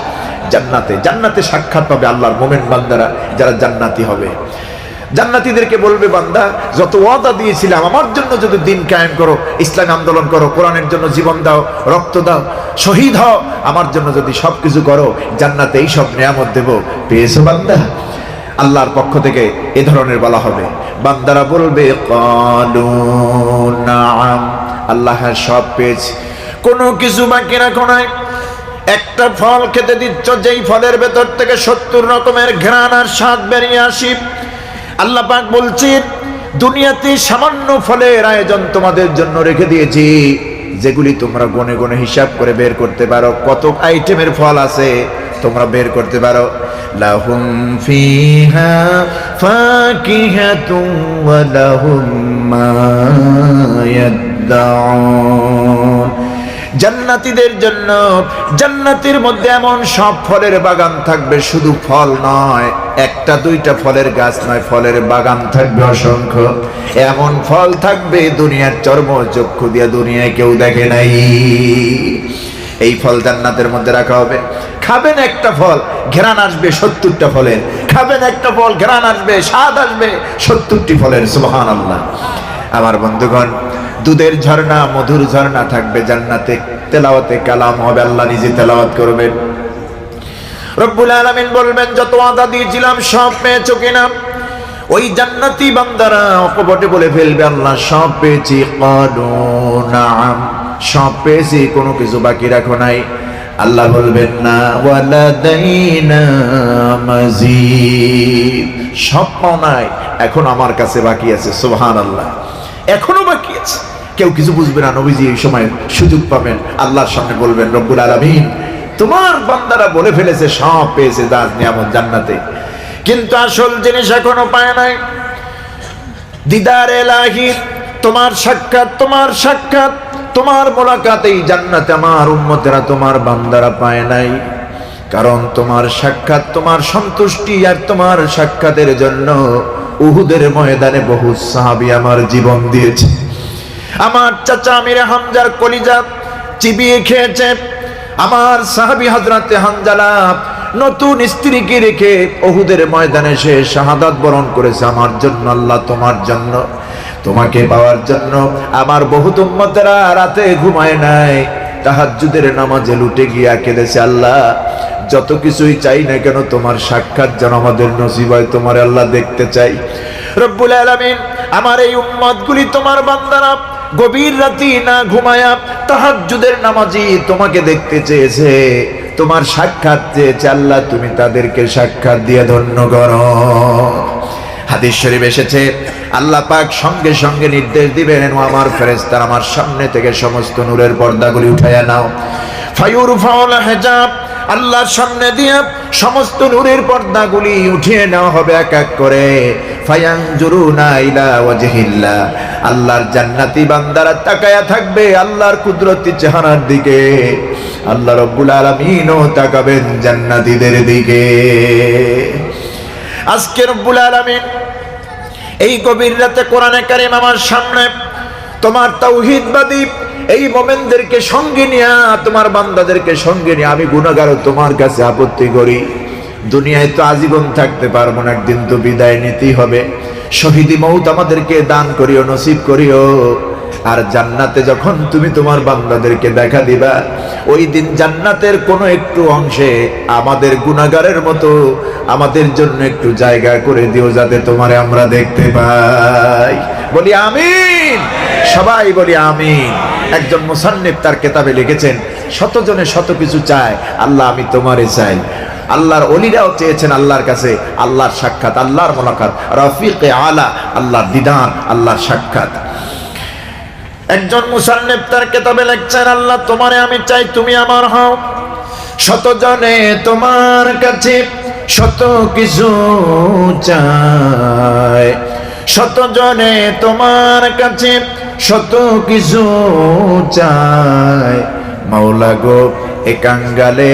জান্নাতে। জান্নাতে সাক্ষাৎ পাবে আল্লাহর মুমিন বান্দারা, যারা জান্নাতি হবে। জান্নাতীদেরকে বলবে, বান্দা যত ওয়াদা দিয়েছিলাম আমার জন্য যদি দিন কায়েম করো, ইসলামী আন্দোলন করো, কোরআনের জন্য জীবন দাও, রক্ত দাও, শহীদ হও, আমার জন্য যদি সবকিছু করো, জান্নাতে এই সব নিয়ামত দেব, পেয়েছো বান্দা? আল্লাহর পক্ষ থেকে এ ধরনের বলা হবে। বান্দারা বলবে, ক্বালু নাআম, আল্লাহ সব পেয়েছি, কোনো কিছু বাকি রাখো নাই। একটা ফল খেতে দিচ্ছ, যেই ফলের ভেতর থেকে 70 রকমের ঘ্রাণ আর স্বাদ বেরিয়ে আসি। আল্লাহ পাক বলছেন, দুনিয়াতে সামান্য ফলের আয়োজন তোমাদের জন্য রেখে দিয়েছি, যেগুলি তোমরা গনে গনে হিসাব করে বের করতে পারো, কত আইটেমের ফল আছে তোমরা বের করতে পারো। লাহুম ফিহা ফাকিহাতুন ওয়া লাহুম মা ইয়াদদাউন, জান্নাতীদের জন্য জান্নাতের মধ্যে এমন সব ফলের বাগান থাকবে, শুধু ফল নয়, একটা দুইটা ফলের গাছ নয়, ফলের বাগান থাকবে অসংখ্য। এমন ফল থাকবে দুনিয়ার চর্ম চক্ষু দিয়ে দুনিয়ায় কেউ দেখে নাই। এই ফল জান্নাতের মধ্যে রাখা হবে, খাবেন একটা ফল, ঘ্রাণ আসবে 70টা ফলের, খাবেন একটা ফল, ঘ্রাণ আসবে, স্বাদ আসবে 70টি ফলের। সুবহানাল্লাহ। আমার বন্ধুগণ, দুধের ঝর্ণা, মধুর ঝর্ণা থাকবে জান্নাতে। তেলাওয়াতে কালাম হবে, আল্লাহ নিজে তেলাওয়াত করবেন। রব্বুল আলামিন বলবেন, যত ওয়াদা দিয়েছিলাম সব পেয়েছো কিনা? ওই জান্নাতি বান্দারা অকপটে বলে ফেলবে, আল্লাহ সব পেয়েছি। ক্বালু নাআম, সব পেয়েছি, কোনো কিছু বাকি রাখো নাই। আল্লাহ বলবেন, না, ওয়ালাদাইনা মাজিদ, সব পাও নাই, এখন আমার কাছে বাকি আছে। সুবহানাল্লাহ, এখনো বাকি আছে। কেউ কিছু বুঝবে না, নবীজি এই সময় সুযোগ পাবেন, আল্লাহর সামনে বলবেন, রব্বুল আলামিন তোমার বান্দারা বলে ফেলেছে সব পেয়েছে, দাস নিয়ামত জান্নাতে, কিন্তু আসল জিনিস এখনো পায় নাই। দিদার এলাহি, তোমার সাক্ষাৎ, তোমার সাক্ষাৎ, তোমার মোলাকাত এই জান্নাতে আমার উম্মতেরা, তোমার বান্দারা পায় নাই। কারণ তোমার সাক্ষাৎ, তোমার সন্তুষ্টি আর তোমার সাক্ষাতের জন্য উহুদের ময়দানে বহু সাহাবী আমার জীবন দিয়েছে। আমার চাচা আমির হামজার কলিজা চিবিয়ে খেয়েছে। আমার সাহাবী হযরতে হানজালা নতুন স্ত্রীকে রেখে উহুদের ময়দানে সে শাহাদাত বরণ করেছে আমার জন্য। আল্লাহ তোমার জন্য, তোমাকে পাওয়ার জন্য আমার বহুত উম্মতেরা রাতে ঘুমায় নাই, তাহাজ্জুদের নামাজে লুটে গিয়া কেঁদেছে। আল্লাহ যত কিছুই চাই না কেন, তোমার সাক্ষাৎ যেন আমাদের নসিব হয়, তোমার আল্লাহ দেখতে চাই। রব্বুল আলামিন আমার এই উম্মতগুলি তোমার বান্দারা গভীর রাতি না ঘুমায়া তাহাজ্জুদের নামাজি তোমাকে দেখতে চেয়েছে, তোমার সাক্ষাৎ চেয়েছে। আল্লাহ তুমি তাদেরকে সাক্ষাৎ দিয়ে ধন্য করো। হাদিস শরীফ এসেছে, আল্লাহ পাক সঙ্গে সঙ্গে নির্দেশ দিবেন, ও আমার ফেরেশতারা আমার সামনে থেকে সমস্ত নূরের পর্দাগুলি উঠাইয়া নাও। ফায়ুরফাউল হিজাব, আল্লাহর সামনে দিয়ে সমস্ত নূরের পর্দাগুলি উঠিয়ে নেওয়া হবে এক এক করে। ফায়ানজুরুনা ইলা ওয়াজহিল্লাহ, আল্লাহর জান্নাতি বান্দারা তাকায়া থাকবে আল্লাহর কুদরতি চেহারার দিকে। আল্লাহ রব্বুল আলামিনও তাকাবেন জান্নাতীদের দিকে। আজকে রব্বুল আলামিন এই গভীর রাতে কোরআনে কারীম আমার সামনে তোমার তাওহীদবাদী এই মোমেনদেরকে সঙ্গে নিয়ে, তোমার বান্দাদেরকে সঙ্গে নিয়ে, আমি গুনাহগার তোমার কাছে আপত্তি করি। দুনিয়ায় তো আজীবন থাকতে পারবো না, একদিন তো বিদায় নিতেই হবে। শহীদি মৌত আমাদেরকে দান করিও, নসিব করিও। আর জান্নাতে যখন তুমি তোমার বান্দাদেরকে দেখা দিবা, ওই দিন জান্নাতের কোনো একটু অংশে আমাদের গুনাহগারের মতো আমাদের জন্য একটু জায়গা করে দিও, যাতে তোমারে আমরা দেখতে পাই। বলি আমিন, সবাই বলি আমিন। একজন মুসান্নিফ তার কিতাবে লিখেছেন, শত জনে শত কিছু চায়, আল্লাহ আমি তোমারে চাই। আল্লাহর ওলিরাও চেয়েছেন আল্লাহর কাছে আল্লাহর সাক্ষাৎ, আল্লাহর মুলাকাত, রফিকে আলা, আল্লাহর দিদার, আল্লাহর সাক্ষাৎ। একজন মুসান্নিফ তার কিতাবে লিখছেন, আল্লাহ তোমারে আমি চাই, তুমি আমার হও। শত জনে তোমার কাছে শত কিছু চায়, শত জনে তোমার কাছে শত কিছু চায়। মাওলা গো এ কাঙ্গালে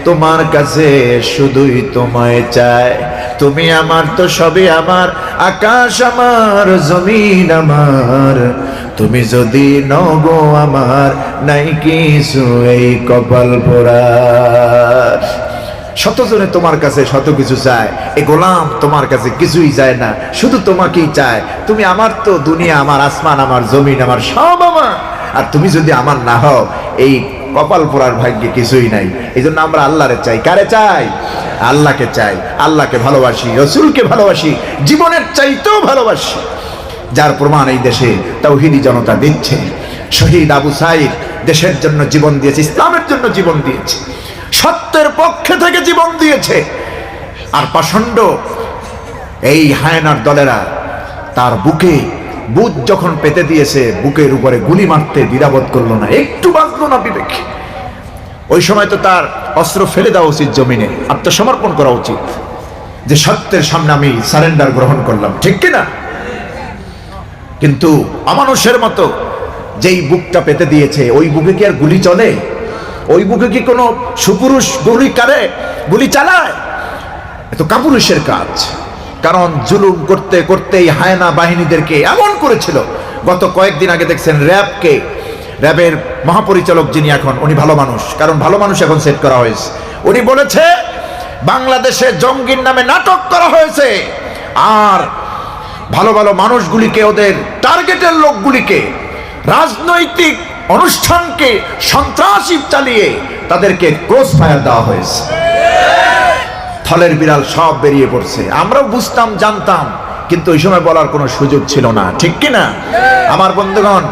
তোমার কাছে শুধুই তোমায় চায়। তুমি আমার তো সবই আমার, আকাশ আমার, জমিন আমার। তুমি যদি নগো আমার, নাই কিছু এই কপাল পোড়ার। শতজনে তোমার কাছে শত কিছু চায়, এ গোলাম তোমার কাছে কিছুই চায় না, শুধু তোমাকেই চায়। তুমি আমার তো দুনিয়া আমার, আসমান আমার, জমিন আমার, সব আমার। আর তুমি যদি আমার না হও, এই কপাল পোড়ার ভাগ্যে কিছুই নাই। এই জন্য আমরা আল্লাহরে চাই। কারে চাই? আল্লাহকে চাই। আল্লাহকে ভালোবাসি, রসুলকে ভালোবাসি, জীবনের চাইতেও ভালোবাসি। যার প্রমাণ এই দেশে তাওহীদি জনতা দিচ্ছে। শহীদ আবু সাঈদ দেশের জন্য জীবন দিয়েছে, ইসলামের জন্য জীবন দিয়েছে, সত্যের পক্ষে থেকে জীবন দিয়েছে। আর পাষণ্ড এই হায়নার দলেরা তার বুকে বুধ যখন পেতে দিয়েছে, বুকের উপরে গুলি মারতে দ্বিধাবোধ করলো না, একটু বাঁচলো না বিবেক। ওই সময় তো তার অস্ত্র ফেলে দেওয়া উচিত, জমিনে আত্মসমর্পণ করা উচিত, যে সত্যের সামনে আমি সারেন্ডার গ্রহণ করলাম, ঠিক কিনা? কিন্তু অমানুষের মতো যেই বুকটা পেতে দিয়েছে, ওই বুকে কি আর গুলি চলে? ওই বুকে কি কোনো সুপুরুষ গুলি চালায়? এত কাপুরুষের কাজ। কারণ জুলুম করতে করতে এই হায়না বাহিনীদেরকে এমন করেছিল। গত কয়েকদিন আগে দেখছেন র্যাবের মহাপরিচালক যিনি এখন, উনি ভালো মানুষ, কারণ ভালো মানুষ এখন সেট করা হয়েছে। উনি বলেছে বাংলাদেশে জঙ্গির নামে নাটক করা হয়েছে, আর ভালো ভালো মানুষগুলিকে, ওদের টার্গেটের লোকগুলিকে, রাজনৈতিক অনুষ্ঠানকে সন্ত্রাসী চালিয়ে তাদেরকে ক্রস ফায়ার দেওয়া হয়েছে। থলের বিড়াল সব বেরিয়ে পড়ছে। আমরাও বুঝতাম, জানতাম, কিন্তু ওই সময় বলার কোনো সুযোগ ছিল না, ঠিক কিনা? আমার বন্ধুগণ,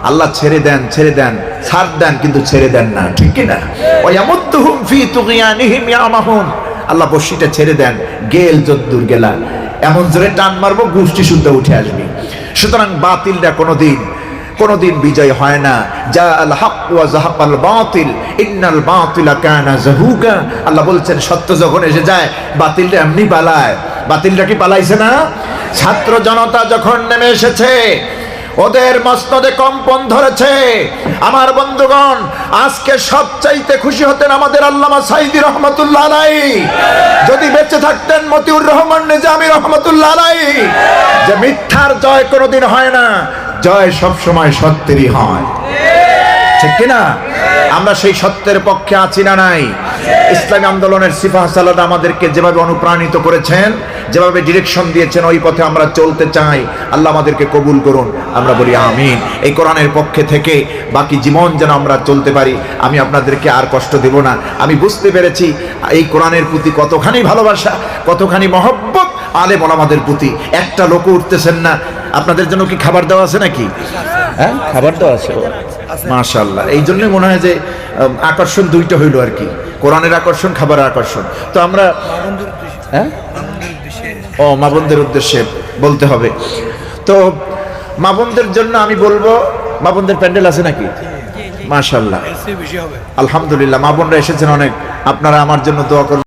আল্লাহ ছেড়ে দেন, ছেড়ে দেন, ছাড় দেন, কিন্তু ছেড়ে দেন না, ঠিক কিনা? ওয়ায়ামুদ্দুহুম ফি তুগয়ানিহিম ইয়ামাহুন, আল্লাহ বশিটা ছেড়ে দেন, গেল যদ্দুর গেলা, এমন জোরে টান মারবো গোষ্ঠী শুদ্ধ উঠে আসবে। সুতরাং বাতিলটা কোনোদিন বিজয় হয় না। যা আল হক ওয়া যাহাকাল বাতিল ইন্নাল বাতিলা কানা যাহুকা। আল্লাহ বলছেন সত্য যখন এসে যায় বাতিলটা এমনি পালায়। বাতিলটা কি পালাইছে না? ছাত্র জনতা যখন নেমে এসেছে, ওদের মস্তদে কম্পন ধরেছে। আমার বন্ধুগণ, আজকে সবচাইতে খুশি হতেন আমাদের আল্লামা সাঈদী রহমাতুল্লাহ আলাইহি, যদি বেঁচে থাকতেন মতিউর রহমান নিজামী রহমাতুল্লাহ আলাইহি, যে মিথ্যার জয় কোনোদিন হয় না, জয় সব সময় সত্যেরই হয়, ঠিক কিনা? আমরা সেই সত্যের পক্ষে আছি না নাই? ইসলামী আন্দোলনের সিপাহ সালাদ আমাদেরকে যেভাবে অনুপ্রাণিত করেছেন, যেভাবে ডিরেকশন দিয়েছেন, ওই পথে আমরা চলতে চাই। আল্লাহ আমাদেরকে কবুল করুন, আমরা বলি আমিন। এই কোরআনের পক্ষে থেকে বাকি জীবন যেন আমরা চলতে পারি। আমি আপনাদেরকে আর কষ্ট দেব না। আমি বুঝতে পেরেছি এই কোরআনের প্রতি কতখানি ভালোবাসা, কতখানি মহব্বত আলেম ওলামাদের প্রতি। একটা লোক উঠতেছেন না। আপনাদের জন্য কি খাবার দেওয়া আছে নাকি? হ্যাঁ, খাবার দেওয়া আছে, মাশাআল্লাহ। এই জন্যই মনে হয় যে আকর্ষণ দুইটা হইল আর কি, কোরআনের আকর্ষণ, খাবারের আকর্ষণ। তো আমরা মা বোনদের উদ্দেশ্যে বলতে হবে। তো মা বোনদের জন্য আমি বলবো, মা বোনদের প্যান্ডেল আছে নাকি? মাশাআল্লাহ, আলহামদুলিল্লাহ, মা বোনরা এসেছেন অনেক। আপনারা আমার জন্য দোয়া করবেন।